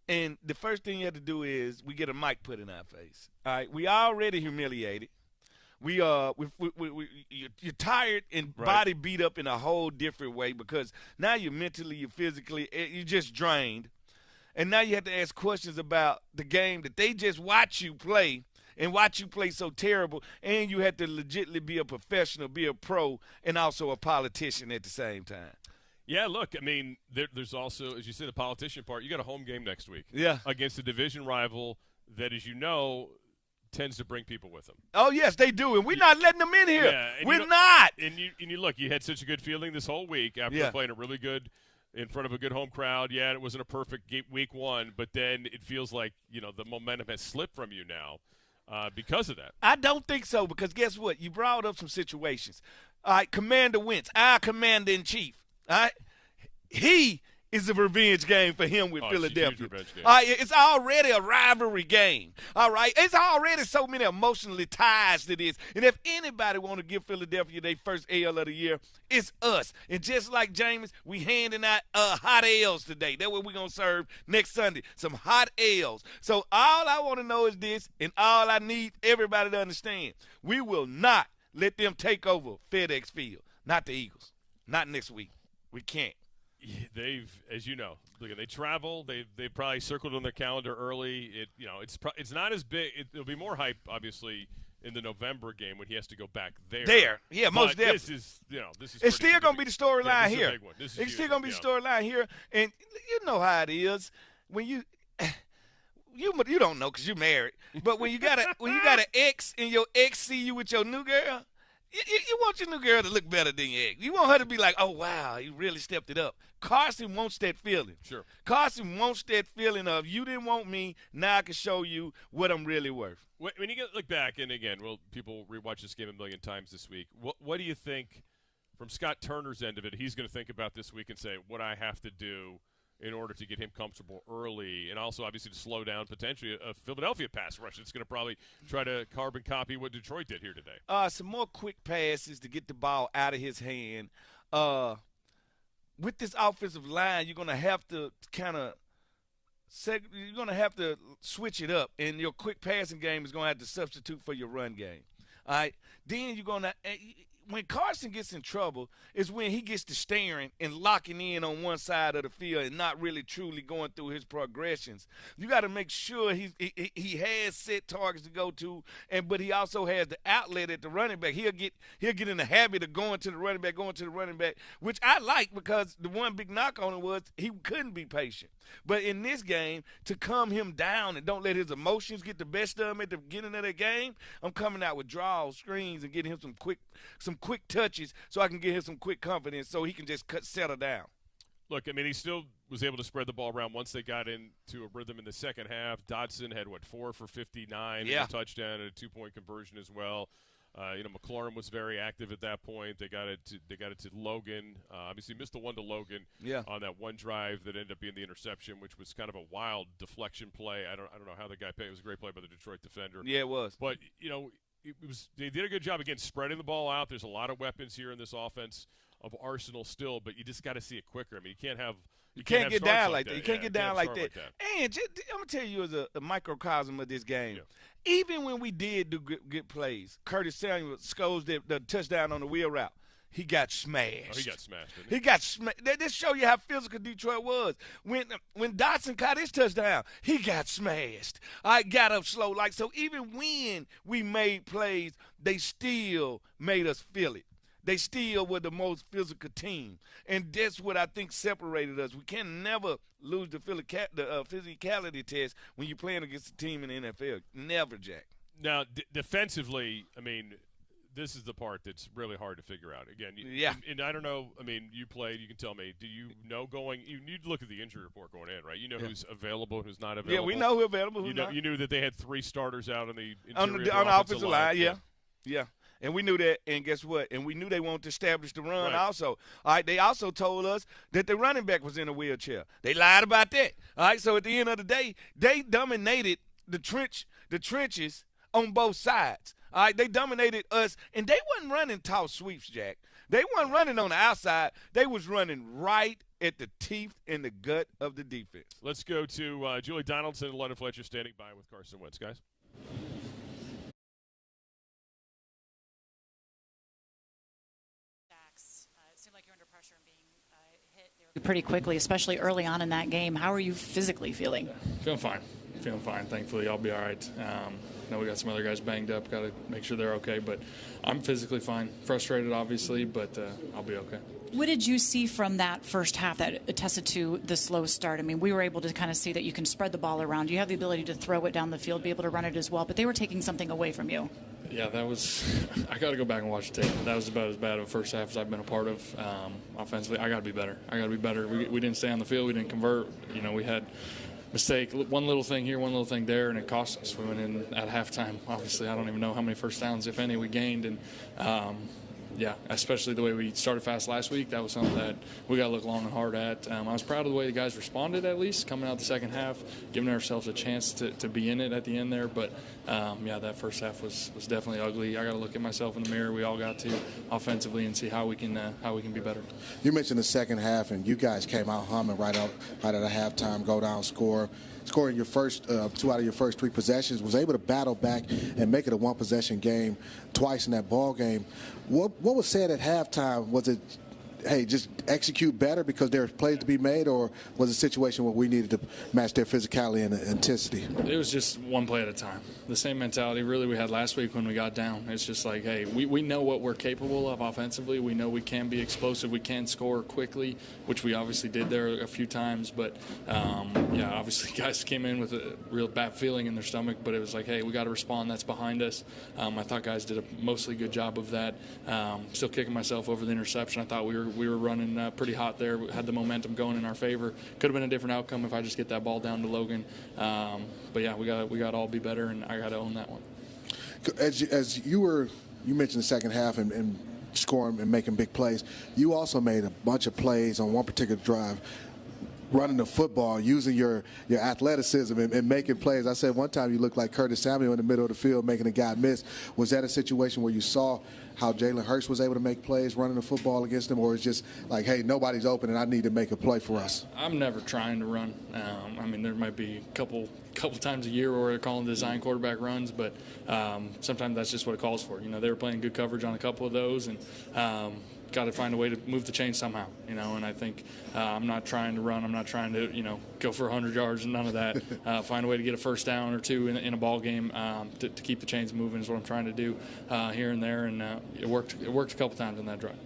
and the first thing you have to do is we get a mic put in our face. All right, we already humiliated. You're tired and body beat up in a whole different way, because now you're mentally, you're physically, you're just drained. And now you have to ask questions about the game that they just watch you play and watch you play so terrible. And you have to legitimately be a professional, be a pro, and also a politician at the same time. Yeah, look, I mean, there's also, as you said, the politician part. You got a home game next week. Yeah. Against a division rival that, as you know, tends to bring people with them. Oh, yes, they do, and we're not letting them in here. Yeah, we're not. And you look, you had such a good feeling this whole week after playing a really good in front of a good home crowd. Yeah, it wasn't a perfect week one, but then it feels like, the momentum has slipped from you now because of that. I don't think so, because guess what? You brought up some situations. All right, Commander Wentz, our commander-in-chief, all right? He is a revenge game for him with Philadelphia. It's already a rivalry game. All right, it's already so many emotionally ties to this. And if anybody want to give Philadelphia their first L of the year, it's us. And just like James, we handing out hot L's today. That's what we're gonna serve next Sunday. Some hot L's. So all I want to know is this, and all I need everybody to understand: we will not let them take over FedEx Field. Not the Eagles. Not next week. We can't. They've, as you know, look, they travel. They probably circled on their calendar early. It's not as big. It'll be more hype, obviously, in the November game when he has to go back there. Yeah, most definitely. This is. It's still gonna be the storyline here. It's still gonna be the storyline here, and you know how it is when you don't know because you're married, but when you got an ex and your ex see you with your new girl. You want your new girl to look better than your ex. You want her to be like, oh, wow, he really stepped it up. Carson wants that feeling. Sure. Carson wants that feeling of, you didn't want me, now I can show you what I'm really worth. When you look back, and again, people rewatch this game a million times this week, what do you think, from Scott Turner's end of it, he's going to think about this week and say, what I have to do in order to get him comfortable early, and also obviously to slow down potentially a Philadelphia pass rush that's going to probably try to carbon copy what Detroit did here today. Some more quick passes to get the ball out of his hand. With this offensive line, you're going to have to you're going to have to switch it up, and your quick passing game is going to have to substitute for your run game. All right? Then you're going to – when Carson gets in trouble is when he gets to staring and locking in on one side of the field and not really truly going through his progressions. You got to make sure he has set targets to go to, but he also has the outlet at the running back. He'll get in the habit of going to the running back, which I like, because the one big knock on him was he couldn't be patient. But in this game, to calm him down and don't let his emotions get the best of him at the beginning of the game, I'm coming out with draws, screens, and getting him some quick touches so I can get him some quick confidence so he can just settle down. Look, I mean, he still was able to spread the ball around once they got into a rhythm in the second half. Dotson had, 4 for 59, a touchdown and a 2-point conversion as well. McLaurin was very active at that point. They got it to Logan. Obviously missed the one to Logan on that one drive that ended up being the interception, which was kind of a wild deflection play. I don't know how the guy paid. It was a great play by the Detroit defender. Yeah, it was. But they did a good job again spreading the ball out. There's a lot of weapons here in this offense of Arsenal still, but you just got to see it quicker. I mean, you can't get down like that. You can't get down like that. And I'm going to tell you, as a microcosm of this game, even when we did do good plays, Curtis Samuel scores the touchdown on the wheel route. he got smashed. Oh, he got smashed, didn't He got smashed. This show you how physical Detroit was. When Dotson caught his touchdown, he got smashed. I got up slow. Like, so even when we made plays, they still made us feel it. They still were the most physical team. And that's what I think separated us. We can never lose the physicality test when you're playing against a team in the NFL. Never, Jack. Now, defensively, I mean, this is the part that's really hard to figure out. Again, and I don't know, I mean, you played, you can tell me, do you know you need to look at the injury report going in, right? You know who's available, who's not available. Yeah, we know who's available, You knew that they had 3 starters out on the interior on the offensive line, yeah. And we knew that, and guess what? And we knew they wanted to establish the run also. All right, they also told us that the running back was in a wheelchair. They lied about that. All right, so at the end of the day, they dominated the trenches on both sides. All right, they dominated us, and they wasn't running toss sweeps, Jack. They weren't running on the outside. They was running right at the teeth and the gut of the defense. Let's go to Julie Donaldson and London Fletcher standing by with Carson Wentz, guys. Pretty quickly, especially early on in that game. How are you physically feeling? Feeling fine. Thankfully, I'll be all right. Know we got some other guys banged up. Got to make sure they're okay. But I'm physically fine. Frustrated, obviously, but I'll be okay. What did you see from that first half that attested to the slow start? I mean, we were able to kind of see that you can spread the ball around. You have the ability to throw it down the field, be able to run it as well. But they were taking something away from you. Yeah, that was – I got to go back and watch the tape. That was about as bad of a first half as I've been a part of. Offensively, I got to be better. We didn't stay on the field. We didn't convert. You know, we had mistake, one little thing here, one little thing there, and it cost us. We went in at halftime. Obviously, I don't even know how many first downs, if any, we gained. And, especially the way we started fast last week, that was something that we got to look long and hard at. I was proud of the way the guys responded, at least, coming out the second half, giving ourselves a chance to be in it at the end there. But, that first half was definitely ugly. I got to look at myself in the mirror. We all got to offensively and see how we can be better. You mentioned the second half, and you guys came out humming right at a halftime, go down, scoring your first 2 out of your first 3 possessions, was able to battle back and make it a one-possession game twice in that ball game. What was said at halftime? Was it, hey, just execute better because there was plays to be made, or was it a situation where we needed to match their physicality and intensity? It was just one play at a time. The same mentality really we had last week when we got down. It's just like, hey, we know what we're capable of offensively. We know we can be explosive. We can score quickly, which we obviously did there a few times. But, obviously guys came in with a real bad feeling in their stomach. But it was like, hey, we got to respond. That's behind us. I thought guys did a mostly good job of that. Still kicking myself over the interception. I thought we were running pretty hot there. We had the momentum going in our favor. Could have been a different outcome if I just get that ball down to Logan. We got to all be better, and I got to own that one. As you mentioned the second half and scoring and making big plays. You also made a bunch of plays on one particular drive, running the football, using your athleticism and making plays. I said one time you looked like Curtis Samuel in the middle of the field making a guy miss. Was that a situation where you saw how Jalen Hurts was able to make plays running the football against him, or it's just like, hey, nobody's open and I need to make a play for us? I'm never trying to run. There might be a couple times a year where they're calling design quarterback runs, but sometimes that's just what it calls for. They were playing good coverage on a couple of those, and got to find a way to move the chains somehow, and I think I'm not trying to run. I'm not trying to, go for 100 yards and none of that. Find a way to get a first down or two in a ball game to keep the chains moving is what I'm trying to do here and there, and it worked a couple times on that drive.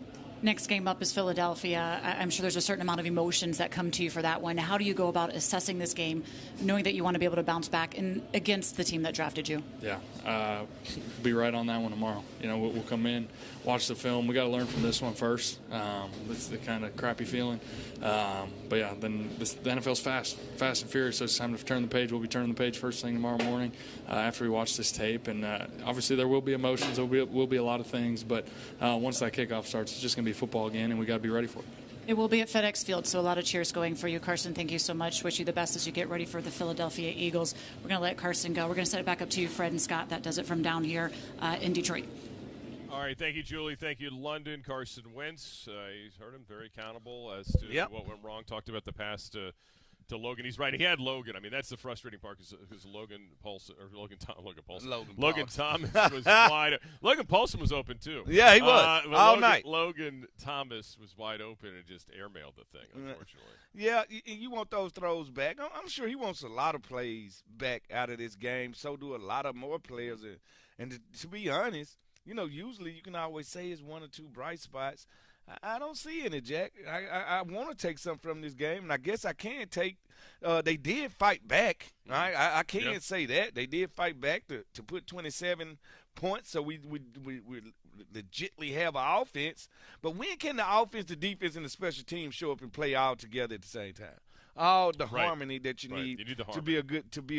Next game up is Philadelphia. I'm sure there's a certain amount of emotions that come to you for that one. How do you go about assessing this game, knowing that you want to be able to bounce back against the team that drafted you? Yeah, be right on that one tomorrow. We'll come in, watch the film. We got to learn from this one first. It's the kind of crappy feeling. Then the NFL's fast and furious, so it's time to turn the page. We'll be turning the page first thing tomorrow morning after we watch this tape. And obviously there will be emotions. There will be a lot of things. But once that kickoff starts, it's just going to be football again, and we got to be ready for it. It will be at FedEx Field, so a lot of cheers going for you, Carson. Thank you so much. Wish you the best as you get ready for the Philadelphia Eagles. We're going to let Carson go. We're going to set it back up to you, Fred and Scott. That does it from down here in Detroit. All right, thank you, Julie. Thank you, London. Carson Wentz, he's heard him, very accountable as to what went wrong. Talked about the past to Logan. He's right. He had Logan. I mean, that's the frustrating part because Logan Paulson Thomas was wide. Logan Paulson was open too. Yeah, he was all night. Logan Thomas was wide open and just airmailed the thing. Unfortunately. Yeah, you want those throws back. I'm sure he wants a lot of plays back out of this game. So do a lot of more players. And to be honest, usually you can always say it's one or two bright spots. I don't see any, Jack. I want to take something from this game, and I guess I can take. They did fight back. Right? I can't say that they did fight back to put 27 points. So we legitimately have an offense. But when can the offense, the defense, and the special team show up and play all together at the same time? All the harmony that you need to be a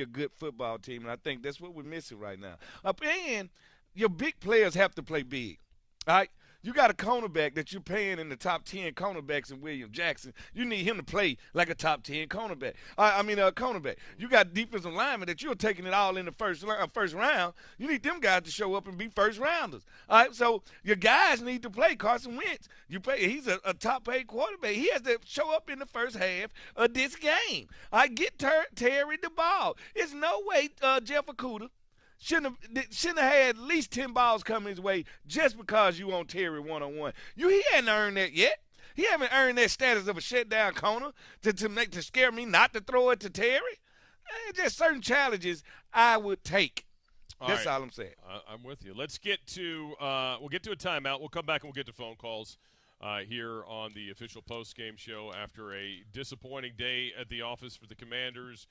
good football team, and I think that's what we're missing right now. And your big players have to play big. All right. You got a cornerback that you're paying in the top 10 cornerbacks in William Jackson. You need him to play like a top 10 cornerback. Cornerback. You got defensive linemen that you're taking it all in the first round. You need them guys to show up and be first rounders. All right, so your guys need to play. Carson Wentz, he's a top-paid quarterback. He has to show up in the first half of this game. All right, get Terry the ball. There's no way Jeff Okudah shouldn't have had at least 10 balls coming his way just because you on Terry one-on-one. He hadn't earned that yet. He haven't earned that status of a shutdown corner to scare me not to throw it to Terry. Just certain challenges I would take. That's all I'm saying. I'm with you. Let's get to we'll get to a timeout. We'll come back and we'll get to phone calls here on the official post-game show after a disappointing day at the office for the Commanders.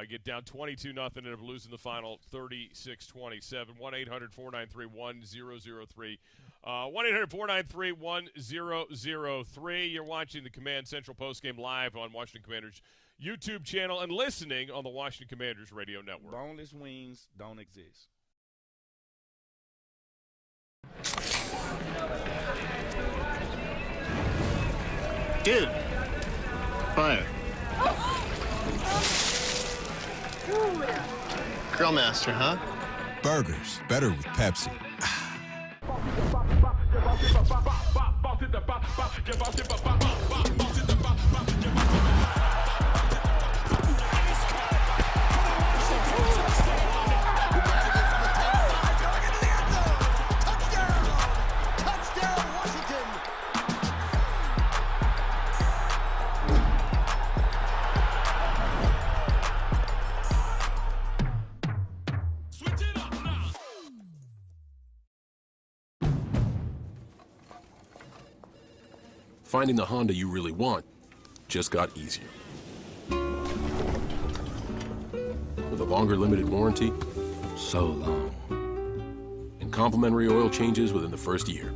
Get down 22-0 and end up losing the final 36-27. 1-800-493-1003. 1-800-493-1003. You're watching the Command Central postgame live on Washington Commanders YouTube channel and listening on the Washington Commanders radio network. Boneless wings don't exist. Dude. Fire. Grill master, huh? Burgers, better with Pepsi. Finding the Honda you really want just got easier. With a longer limited warranty, so long. And complimentary oil changes within the first year.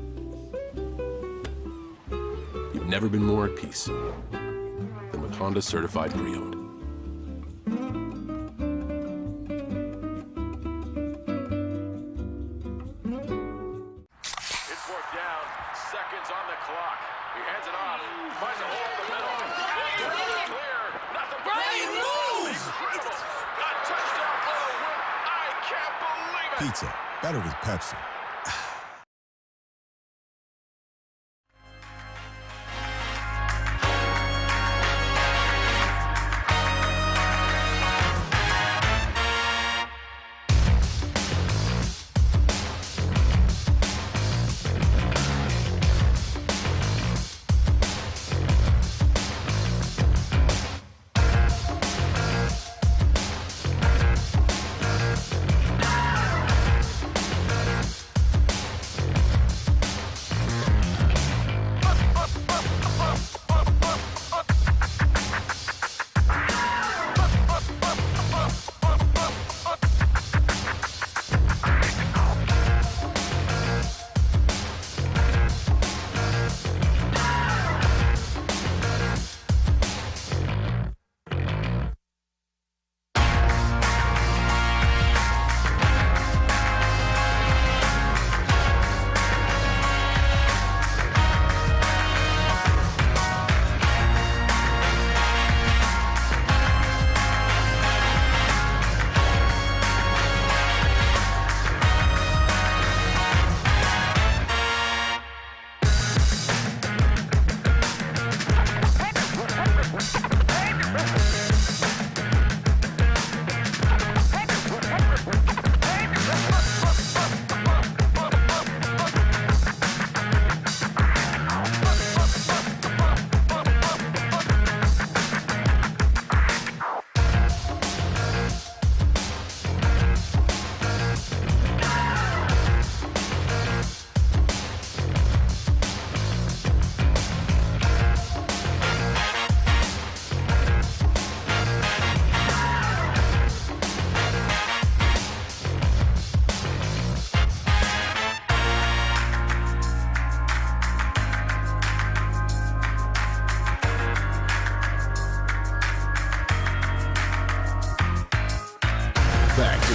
You've never been more at peace than with Honda Certified Pre-Owned. Pizza, better with Pepsi.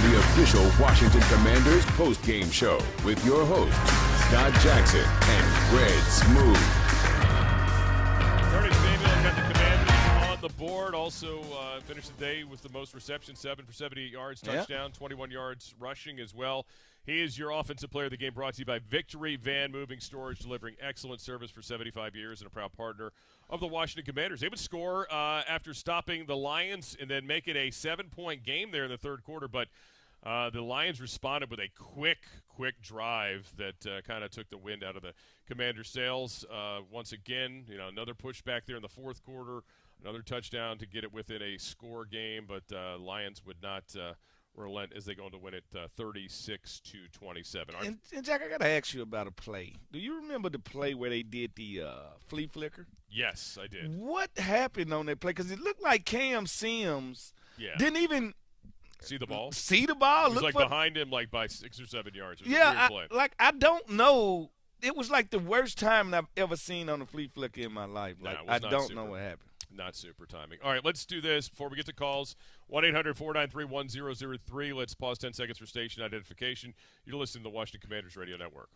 the official Washington Commanders postgame show with your hosts, Scott Jackson and Red Smooth. Curtis Samuel got the Commanders on the board. Also finished the day with the most receptions, 7 for 78 yards, touchdown, 21 yards rushing as well. He is your offensive player of the game, brought to you by Victory Van Moving Storage, delivering excellent service for 75 years and a proud partner of the Washington Commanders. They would score after stopping the Lions and then make it a 7-point game there in the third quarter, but the Lions responded with a quick drive that kind of took the wind out of the Commanders' sails. Once again, another pushback there in the fourth quarter, another touchdown to get it within a score game, but Lions would not relent as they go on to win it 36-27. And Jack, I got to ask you about a play. Do you remember the play where they did the flea flicker? Yes, I did. What happened on that play? Because it looked like Cam Sims didn't even see the ball. It was behind him by 6 or 7 yards. It was yeah, a weird play. I don't know. It was like the worst time I've ever seen on a flea flicker in my life. I don't know what happened. Not super timing. All right, let's do this before we get to calls. 1-800-493-1003. Let's pause 10 seconds for station identification. You're listening to the Washington Commanders Radio Network.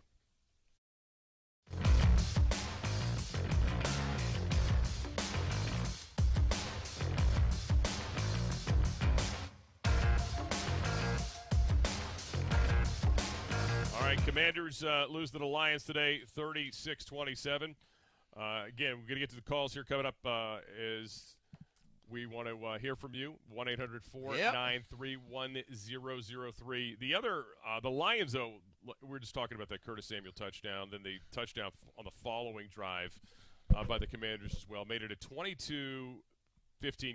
All right, Commanders lose to the Lions today, 36-27. Again, we're going to get to the calls here coming up as we want to hear from you. 1-800-493-1003. The Lions, though, we were just talking about that Curtis Samuel touchdown, then the touchdown on the following drive by the Commanders as well. Made it a 22-15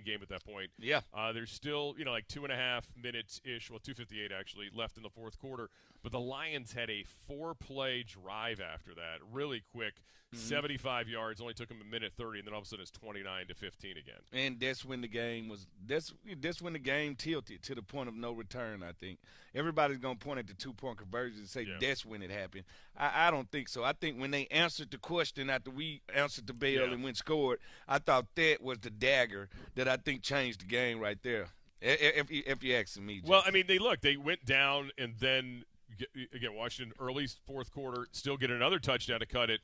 game at that point. Yeah. There's still, 2.5 minutes-ish, 2:58 actually, left in the fourth quarter. But the Lions had a 4-play drive after that, really quick. 75 yards, only took them a minute 30, and then all of a sudden it's 29-15 again. And that's when the game was that's when the game tilted to the point of no return, I think. Everybody's going to point at the 2-point conversion and say that's when it happened. I don't think so. I think when they answered the question after we answered the bell and went scored, I thought that was the dagger that I think changed the game right there, if you're asking me. Well, I mean, they went down and then, again, Washington early fourth quarter, still get another touchdown to cut it.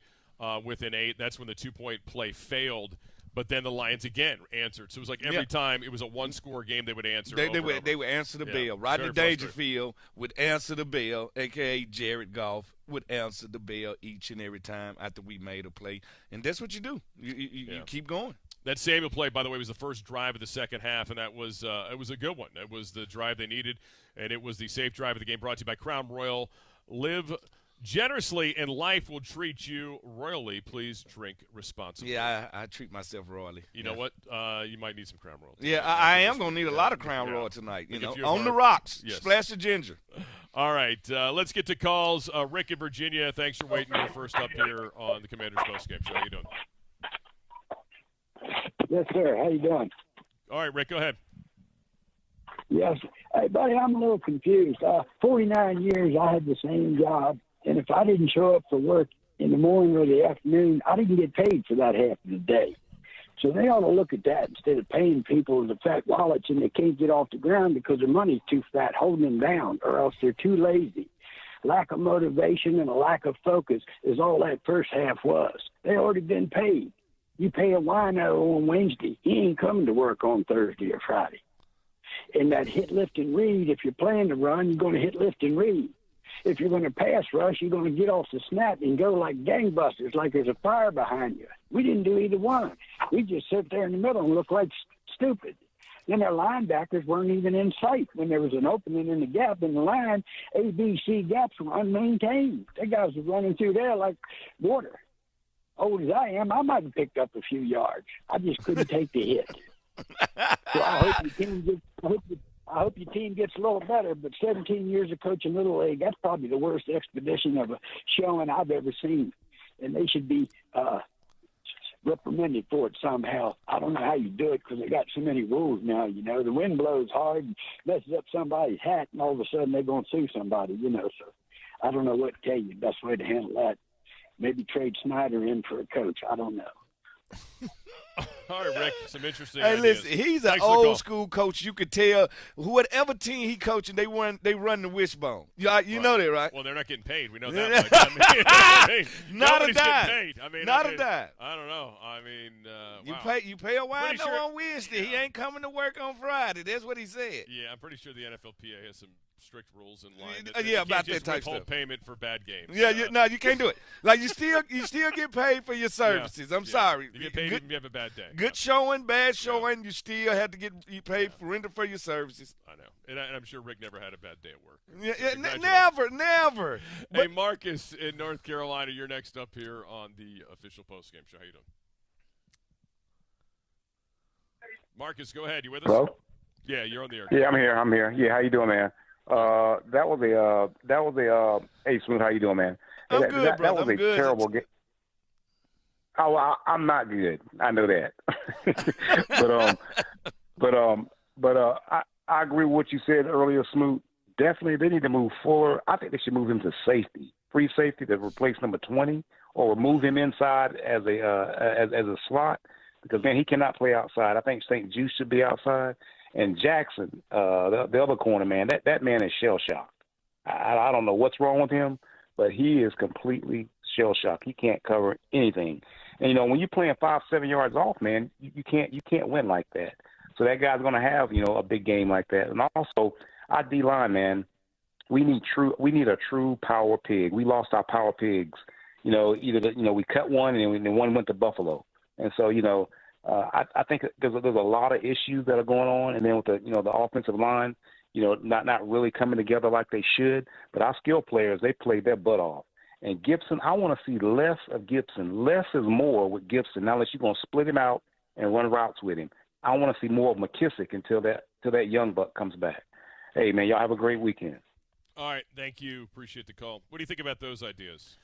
Within 8, that's when the 2-point play failed. But then the Lions again answered. So it was like every time it was a 1-score game, they would answer. They would answer the bell. Rodney Dangerfield would answer the bell, a.k.a. Jared Goff would answer the bell each and every time after we made a play. And that's what you do. You keep going. That Samuel play, by the way, was the first drive of the second half, and that was it was a good one. It was the drive they needed, and it was the safe drive of the game, brought to you by Crown Royal. Live generously, and life will treat you royally. Please drink responsibly. Yeah, I treat myself royally. You know what? You might need some Crown Royal. Yeah, I am going to need a lot of Crown Royal tonight. On the rocks. Yes. Splash of ginger. All right, let's get to calls. Rick in Virginia, thanks for waiting. You're first up here on the Commanders Postgame Show. How you doing? Yes, sir. How you doing? All right, Rick, go ahead. Yes. Hey, buddy, I'm a little confused. 49 years I had the same job. And if I didn't show up for work in the morning or the afternoon, I didn't get paid for that half of the day. So they ought to look at that instead of paying people with the fat wallets and they can't get off the ground because their money's too fat holding them down, or else they're too lazy. Lack of motivation and a lack of focus is all that first half was. They already been paid. You pay a wino on Wednesday, he ain't coming to work on Thursday or Friday. And that hit, lift, and read, if you're planning to run, you're going to hit, lift, and read. If you're going to pass rush, you're going to get off the snap and go like gangbusters, like there's a fire behind you. We didn't do either one. We just sit there in the middle and look like stupid. Then our linebackers weren't even in sight. When there was an opening in the gap in the line, A, B, C gaps were unmaintained. That guys were running through there like water. Old as I am, I might have picked up a few yards. I just couldn't take the hit. So I hope your team gets a little better, but 17 years of coaching Little League, that's probably the worst expedition of a showing I've ever seen. And they should be reprimanded for it somehow. I don't know how you do it because they got so many rules now, The wind blows hard and messes up somebody's hat, and all of a sudden they're going to sue somebody, So I don't know what to tell you. The best way to handle that. Maybe trade Snyder in for a coach. I don't know. All right, Rick, some interesting Hey, ideas. listen, he's an Thanks for the call. old school coach. You could tell whatever team he coaching, they run the wishbone. You know that, right? Well, they're not getting paid. We know that much. I mean, Not a nobody's dime. getting paid. Not a dime. I don't know. I mean, You pay a wide Pretty no sure- on Wednesday. He ain't coming to work on Friday. That's what he said. Yeah, I'm pretty sure the NFLPA has some strict rules in line. Yeah, you about can't just that type withhold stuff. payment for bad games. Yeah, no, you can't do it. Like you still get paid for your services. I'm sorry. You get paid even if you have a bad day. Good showing, bad showing. You still have to get paid for render for your services. I know, and I'm sure Rick never had a bad day at work. Never. Hey, Marcus in North Carolina, you're next up here on the official postgame show. How you doing? Marcus, go ahead. You with us? Hello? Yeah, you're on the air. Yeah, I'm here. Yeah, how you doing, man? That was a hey, Smooth, how you doing, man? I'm that, good, that, brother. That was I'm a good. terrible game. Oh, I'm not good. I know that. but I agree with what you said earlier, Smooth. Definitely, they need to move forward. I think they should move him to safety, free safety, to replace number 20, or move him inside as a slot, because man, he cannot play outside. I think St. Juice should be outside, and Jackson, the other corner, man, that man is shell shocked. I don't know what's wrong with him, but he is completely shell shocked. He can't cover anything. And when you're playing 5-7 yards off, man, you can't win like that. So that guy's going to have a big game like that. And also, our D-line, man, we need a true power pig. We lost our power pigs. We cut one and then one went to Buffalo. And so I think there's a lot of issues that are going on. And then with the offensive line, not really coming together like they should. But our skill players, they played their butt off. And Gibson, I want to see less of Gibson. Less is more with Gibson. Now, unless you're going to split him out and run routes with him, I want to see more of McKissick until that young buck comes back. Hey, man, y'all have a great weekend. All right, thank you. Appreciate the call. What do you think about those ideas?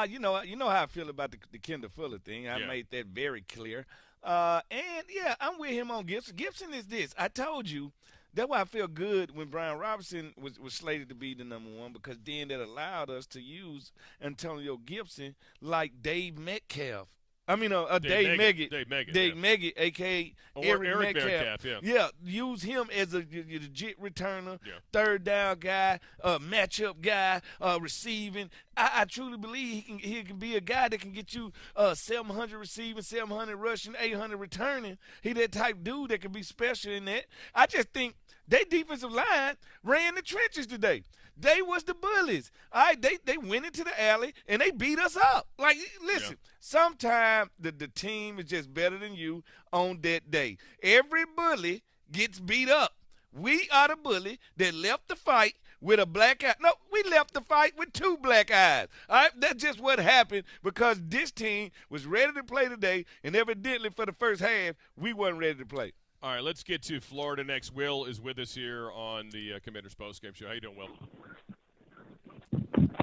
You know how I feel about the Kendall Fuller thing. I made that very clear. And yeah, I'm with him on Gibson. Gibson is this. I told you. That's why I feel good when Brian Robinson was slated to be the number one, because then that allowed us to use Antonio Gibson like Dave Metcalf. I mean, Dave Meggett. Dave Meggett, a.k.a. Eric Metcalf. Yeah, use him as a legit returner, third down guy, matchup guy, receiving. I truly believe he can be a guy that can get you 700 receiving, 700 rushing, 800 returning. He that type dude that can be special in that. I just think their defensive line ran the trenches today. They was the bullies. All right, they went into the alley and they beat us up. Like, listen, sometimes the team is just better than you on that day. Every bully gets beat up. We are the bully that left the fight with a black eye. No, we left the fight with 2 black eyes. All right, that's just what happened, because this team was ready to play today, and evidently for the first half, we wasn't ready to play. All right, let's get to Florida next. Will is with us here on the Commander's Postgame Show. How you doing, Will?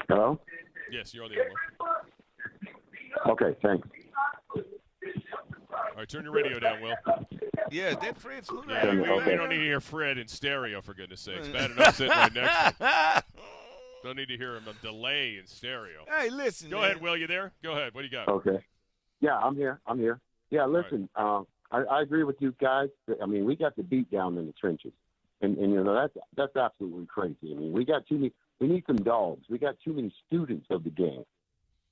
Hello? Yes, you're on the air, Will. Okay, thanks. All right, turn your radio down, Will. Yeah, is that Fred Smoother? Yeah, we don't need to hear Fred in stereo, for goodness sakes. Bad enough sitting right next to him. Don't need to hear him a delay in stereo. Hey, listen, Go ahead, Will. You there? Go ahead. What do you got? Okay. Yeah, I'm here. Yeah, listen, I agree with you guys. I mean, we got the beat down in the trenches. And that's absolutely crazy. I mean, we need some dogs. We got too many students of the game.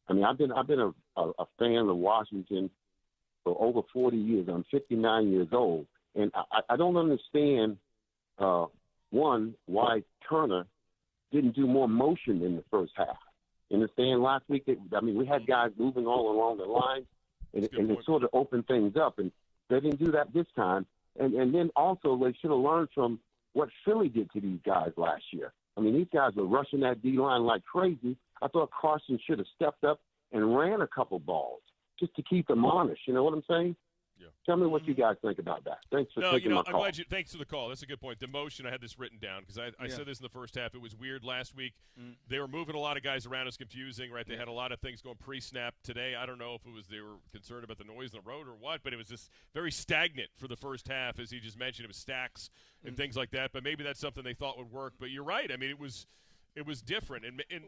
I mean, I've been a fan of Washington for over 40 years. I'm 59 years old, and I don't understand one, why Turner didn't do more motion in the first half. Understand? Last week, we had guys moving all along the line, and it sort of opened things up, and they didn't do that this time. And then also they should have learned from what Philly did to these guys last year. I mean, these guys were rushing that D-line like crazy. I thought Carson should have stepped up and ran a couple balls just to keep them honest. You know what I'm saying? Yeah. Tell me what you guys think about that. Thanks for taking my call. Thanks for the call. That's a good point. The motion, I had this written down because I said this in the first half. It was weird last week. They were moving a lot of guys around. It was confusing, right? They had a lot of things going pre-snap today. I don't know if it was they were concerned about the noise on the road or what, but it was just very stagnant for the first half, as he just mentioned. It was stacks and things like that, but maybe that's something they thought would work. But you're right. I mean, it was It was different.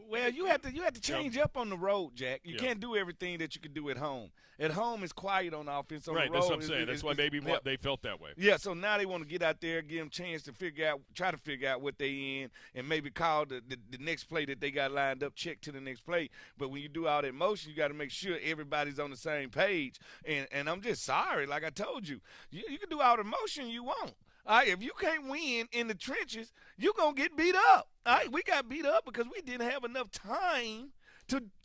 Well, you have to change up on the road, Jack. You can't do everything that you can do at home. At home, it's quiet on offense. On right, the road, that's what I'm saying. That's why maybe they felt that way. Yeah, so now they want to get out there, give them a chance to try to figure out what they in, and maybe call the next play that they got lined up, check to the next play. But when you do all that motion, you got to make sure everybody's on the same page. And I'm just sorry, like I told you, you can do all the motion you want. All right, if you can't win in the trenches, you're going to get beat up. All right, we got beat up because we didn't have enough time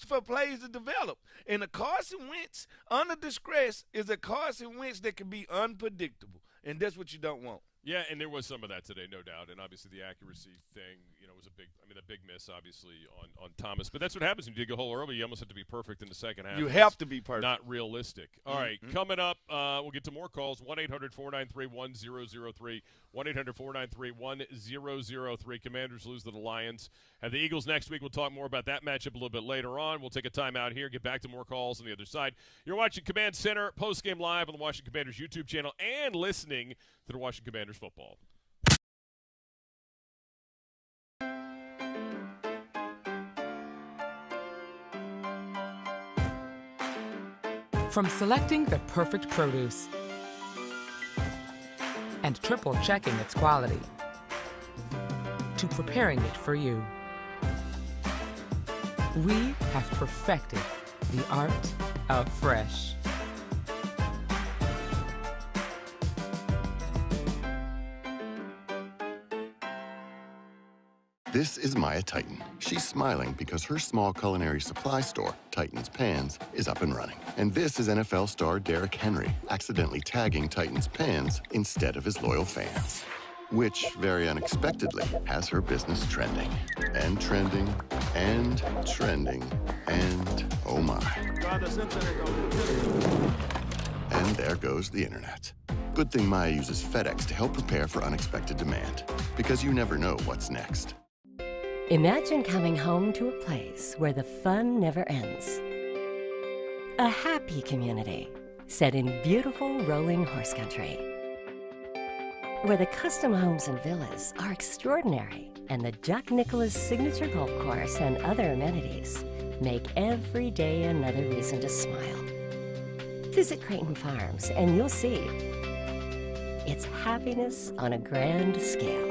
for plays to develop. And a Carson Wentz under distress is a Carson Wentz that can be unpredictable, and that's what you don't want. Yeah, and there was some of that today, no doubt. And obviously the accuracy thing, was a big miss, obviously, on Thomas. But that's what happens when you dig a hole early. You almost have to be perfect in the second half. You have to be perfect. Not realistic. All right, coming up, we'll get to more calls. 1-800-493-1003. 1-800-493-1003. Commanders lose to the Lions. Have the Eagles next week. We'll talk more about that matchup a little bit later on. We'll take a time out here, get back to more calls on the other side. You're watching Command Center postgame live on the Washington Commanders YouTube channel and listening to the Washington Commanders football. From selecting the perfect produce and triple checking its quality to preparing it for you, we have perfected the art of fresh. This is Maya Titan. She's smiling because her small culinary supply store, Titan's Pans, is up and running. And this is NFL star Derrick Henry, accidentally tagging Titan's Pans instead of his loyal fans. Which, very unexpectedly, has her business trending. And trending, and trending, and oh my. And there goes the internet. Good thing Maya uses FedEx to help prepare for unexpected demand. Because you never know what's next. Imagine coming home to a place where the fun never ends. A happy community set in beautiful rolling horse country, where the custom homes and villas are extraordinary, and the Jack Nicklaus signature golf course and other amenities make every day another reason to smile. Visit Creighton Farms and you'll see it's happiness on a grand scale.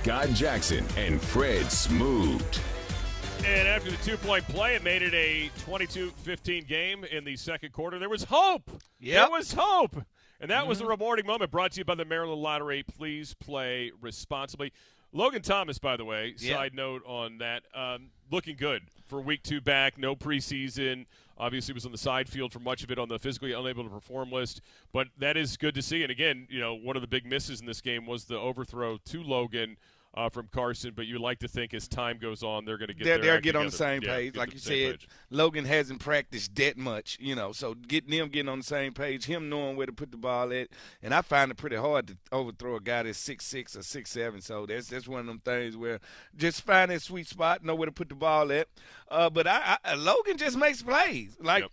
Scott Jackson and Fred Smoot. And after the 2-point play, it made it a 22-15 game in the second quarter. There was hope. Yep. There was hope. And that was a rewarding moment brought to you by the Maryland Lottery. Please play responsibly. Logan Thomas, by the way, side note on that, looking good for week 2 back. No preseason. Obviously was on the side field for much of it on the physically unable to perform list. But that is good to see. And, again, one of the big misses in this game was the overthrow to Logan from Carson, but you like to think as time goes on they're going to get they'll get on together. the same page. Like you said, Logan hasn't practiced that much, so getting on the same page, him knowing where to put the ball at, and I find it pretty hard to overthrow a guy that's 6'6" or 6'7", so that's one of them things where just find that sweet spot, know where to put the ball at. But Logan just makes plays. Like,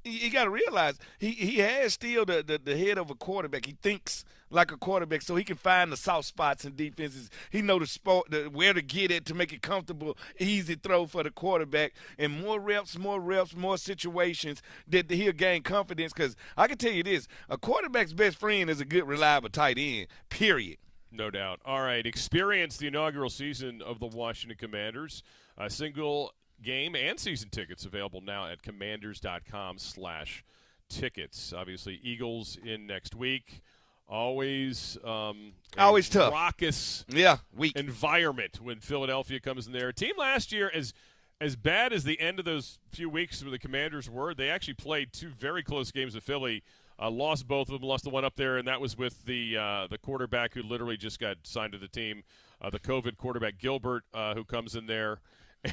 you got to realize he has still the head of a quarterback. He thinks like a quarterback, so he can find the soft spots in defenses. He knows where to get it to make it comfortable, easy throw for the quarterback. And more reps, more situations that he'll gain confidence. Because I can tell you this, a quarterback's best friend is a good, reliable tight end, period. No doubt. All right, experience the inaugural season of the Washington Commanders. A single game and season tickets available now at commanders.com/tickets. Obviously, Eagles in next week. Always tough, raucous week environment when Philadelphia comes in there. A team last year, as bad as the end of those few weeks where the Commanders were, they actually played 2 very close games with Philly. Lost both of them, lost the one up there, and that was with the quarterback who literally just got signed to the team, the COVID quarterback Gilbert, who comes in there.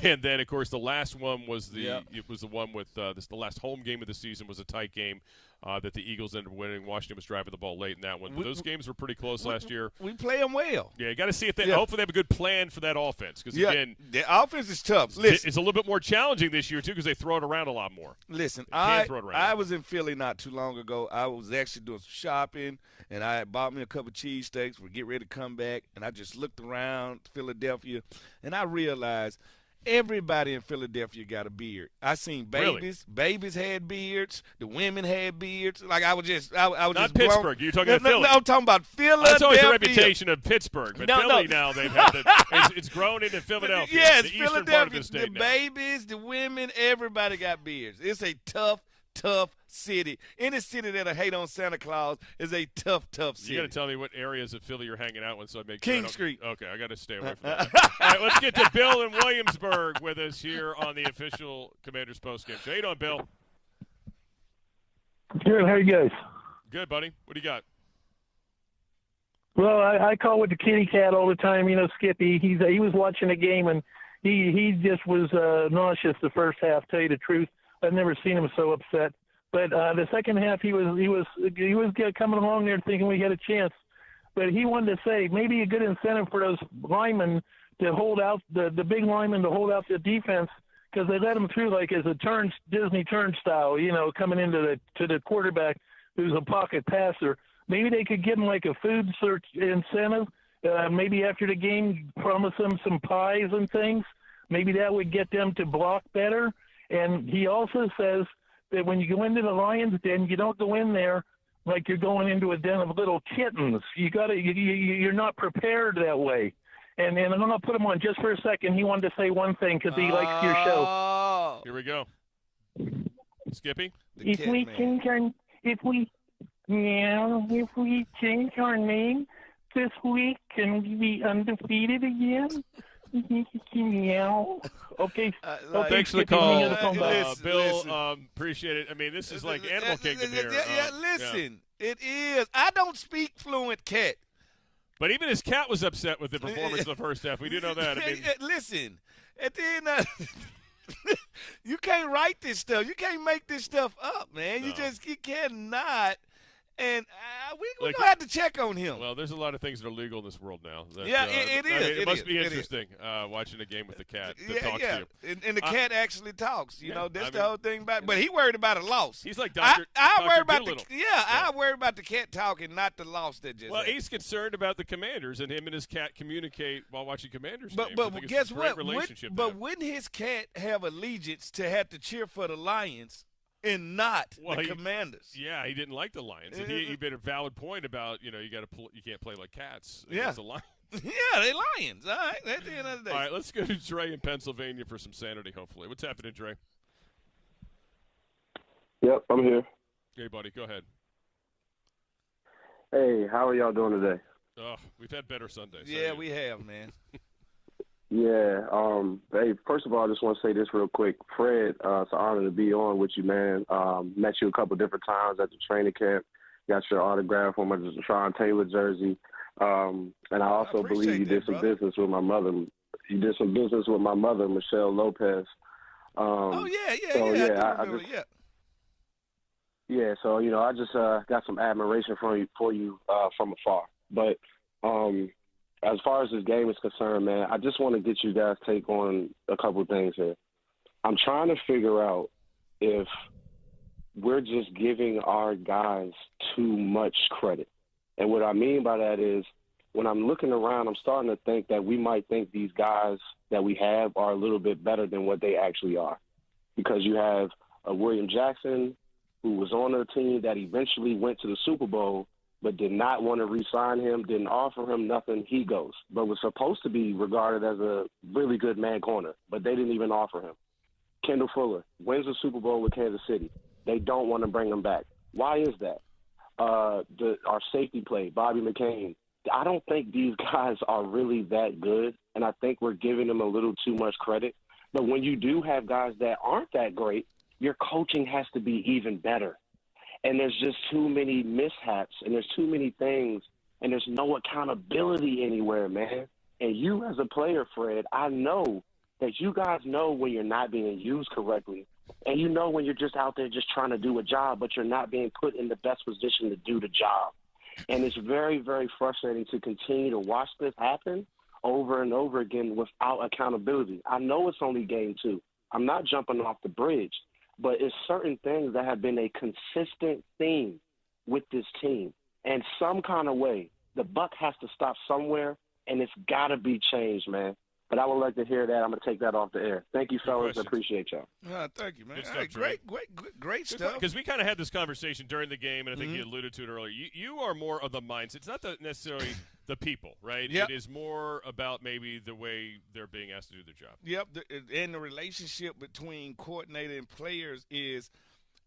And then, of course, the last one was the one with the last home game of the season was a tight game that the Eagles ended up winning. Washington was driving the ball late in that one. But those games were pretty close last year. We play them well. Yeah, you got to see if they hopefully they have a good plan for that offense. Because, again, the offense is tough. Listen, it's a little bit more challenging this year, too, because they throw it around a lot more. Listen, I was in Philly not too long ago. I was actually doing some shopping, and I bought me a couple of cheesesteaks. We're getting ready to come back, and I just looked around Philadelphia, and I realized – everybody in Philadelphia got a beard. I seen babies. Really? Babies had beards. The women had beards. Like I was just not Pittsburgh. You're talking about Philly. No, I'm talking about Philadelphia. That's always the reputation of Pittsburgh, but Philly now they've had it's grown into Philadelphia. Yes, the Philadelphia. Eastern part of the state the babies, the women, everybody got beards. It's a tough city. Any city that'll hate on Santa Claus is a tough city. You got to tell me what areas of Philly you're hanging out with, so I make King Street. Okay, I got to stay away from that. All right, let's get to Bill in Williamsburg with us here on the official Commanders postgame show. How you doing, Bill? Good. How you guys? Good, buddy. What do you got? Well, I call with the kitty cat all the time. Skippy. He was watching the game and he just was nauseous the first half. Tell you the truth, I've never seen him so upset. But the second half, he was coming along there thinking we had a chance. But he wanted to say maybe a good incentive for those linemen to hold out the big linemen to hold out the defense because they let him through like as a Disney turnstile, coming into the quarterback who's a pocket passer. Maybe they could give him like a food search incentive. Maybe after the game, promise them some pies and things. Maybe that would get them to block better. And he also says that when you go into the Lions den, you don't go in there like you're going into a den of little kittens. You're not prepared that way. And I'm going to put him on just for a second. He wanted to say one thing because he likes your show. Here we go. Skippy? If we change our name this week, can we be undefeated again? Okay. Thanks for the call, Bill. Appreciate it. I mean, this is like Animal Kingdom here. Listen, it is. I don't speak fluent cat. But even his cat was upset with the performance of the first half. We do know that. I mean, listen, at the end, you can't write this stuff. You can't make this stuff up, man. No. You cannot. And we're going to have to check on him. Well, there's a lot of things that are legal in this world now. That, it is. It must be interesting watching a game with the cat that talks to you. And the cat actually talks. That's the whole thing about it. But he worried about a loss. He's like Dr. I worry about Doolittle. I worry about the cat talking, not the loss that just happened. He's concerned about the Commanders, and him and his cat communicate while watching Commanders games. But guess what? Wouldn't his cat have allegiance to have to cheer for the Lions and not the Commanders? Yeah, he didn't like the Lions. And he made a valid point about you can't play like cats against the Lions. Yeah, they Lions. All right, at the end of the day. All right, let's go to Dre in Pennsylvania for some sanity, hopefully. What's happening, Dre? Yep, I'm here. Hey, buddy, go ahead. Hey, how are y'all doing today? Oh, we've had better Sundays. Yeah, we have, man. Yeah. Hey, first of all, I just want to say this real quick. Fred, it's an honor to be on with you, man. Met you a couple different times at the training camp. Got your autograph on my Sean Taylor jersey. And I also believe you did some business with my mother. You did some business with my mother, Michelle Lopez. Yeah. Yeah, so I just got some admiration for you from afar. But as far as this game is concerned, man, I just want to get you guys' take on a couple things here. I'm trying to figure out if we're just giving our guys too much credit. And what I mean by that is when I'm looking around, I'm starting to think that we might think these guys that we have are a little bit better than what they actually are. Because you have a William Jackson who was on the team that eventually went to the Super Bowl but did not want to re-sign him, didn't offer him nothing, he goes. But was supposed to be regarded as a really good man corner, but they didn't even offer him. Kendall Fuller wins the Super Bowl with Kansas City. They don't want to bring him back. Why is that? Our safety play, Bobby McCain, I don't think these guys are really that good, and I think we're giving them a little too much credit. But when you do have guys that aren't that great, your coaching has to be even better. And there's just too many mishaps, and there's too many things, and there's no accountability anywhere, man. And you as a player, Fred, I know that you guys know when you're not being used correctly, and you know when you're just out there just trying to do a job, but you're not being put in the best position to do the job. And it's very, very frustrating to continue to watch this happen over and over again without accountability. I know it's only game 2. I'm not jumping off the bridge. But it's certain things that have been a consistent theme with this team. And some kind of way, the buck has to stop somewhere, and it's got to be changed, man. But I would like to hear that. I'm going to take that off the air. Thank you, fellas. I appreciate y'all. Thank you, man. Good stuff, Great stuff. Because we kind of had this conversation during the game, and I think you alluded to it earlier. You are more of the mindset. It's not necessarily the people, right? Yep. It is more about maybe the way they're being asked to do their job. Yep, and the relationship between coordinator and players is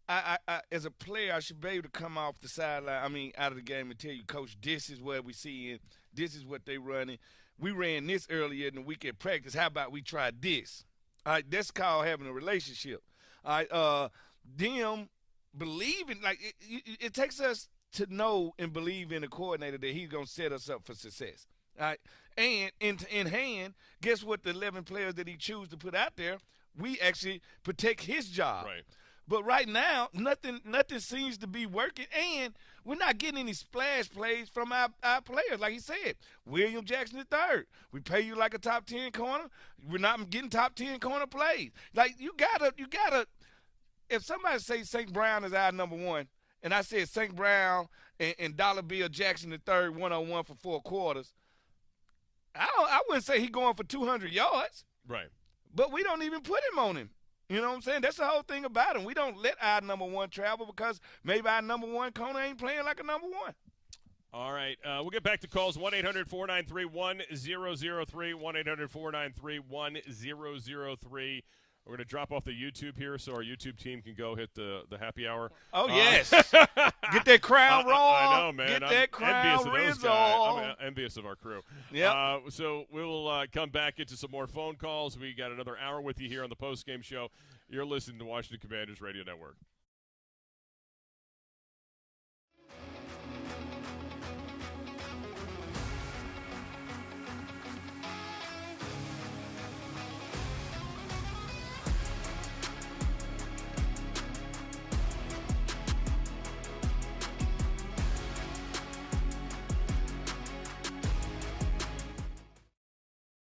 I as a player, I should be able to come off the sideline, out of the game and tell you, Coach, this is what we see, and this is what they running. We ran this earlier in the week at practice. How about we try this? All right, that's called having a relationship. All right, them believing, it takes us to know and believe in the coordinator that he's going to set us up for success. All right, and in hand, guess what? The 11 players that he chooses to put out there, we actually protect his job. Right. But right now, nothing seems to be working, and we're not getting any splash plays from our players. Like he said, William Jackson III, we pay you like a top 10 corner. We're not getting top 10 corner plays. Like you gotta. If somebody says St. Brown is our number 1, and I said St. Brown and Dollar Bill Jackson III 1-on-1 for 4 quarters, I wouldn't say he's going for 200 yards. Right. But we don't even put him on him. You know what I'm saying? That's the whole thing about him. We don't let our number 1 travel because maybe our number 1 corner ain't playing like a number 1. All right. We'll get back to calls. 1-800-493-1003, 1-800-493-1003. We're going to drop off the YouTube here so our YouTube team can go hit the happy hour. Oh, yes. Get that crown roll. I know, man. Get that crown Rizzo. I'm envious of our crew. Yep. So we'll come back into some more phone calls. We got another hour with you here on the Postgame Show. You're listening to Washington Commanders Radio Network.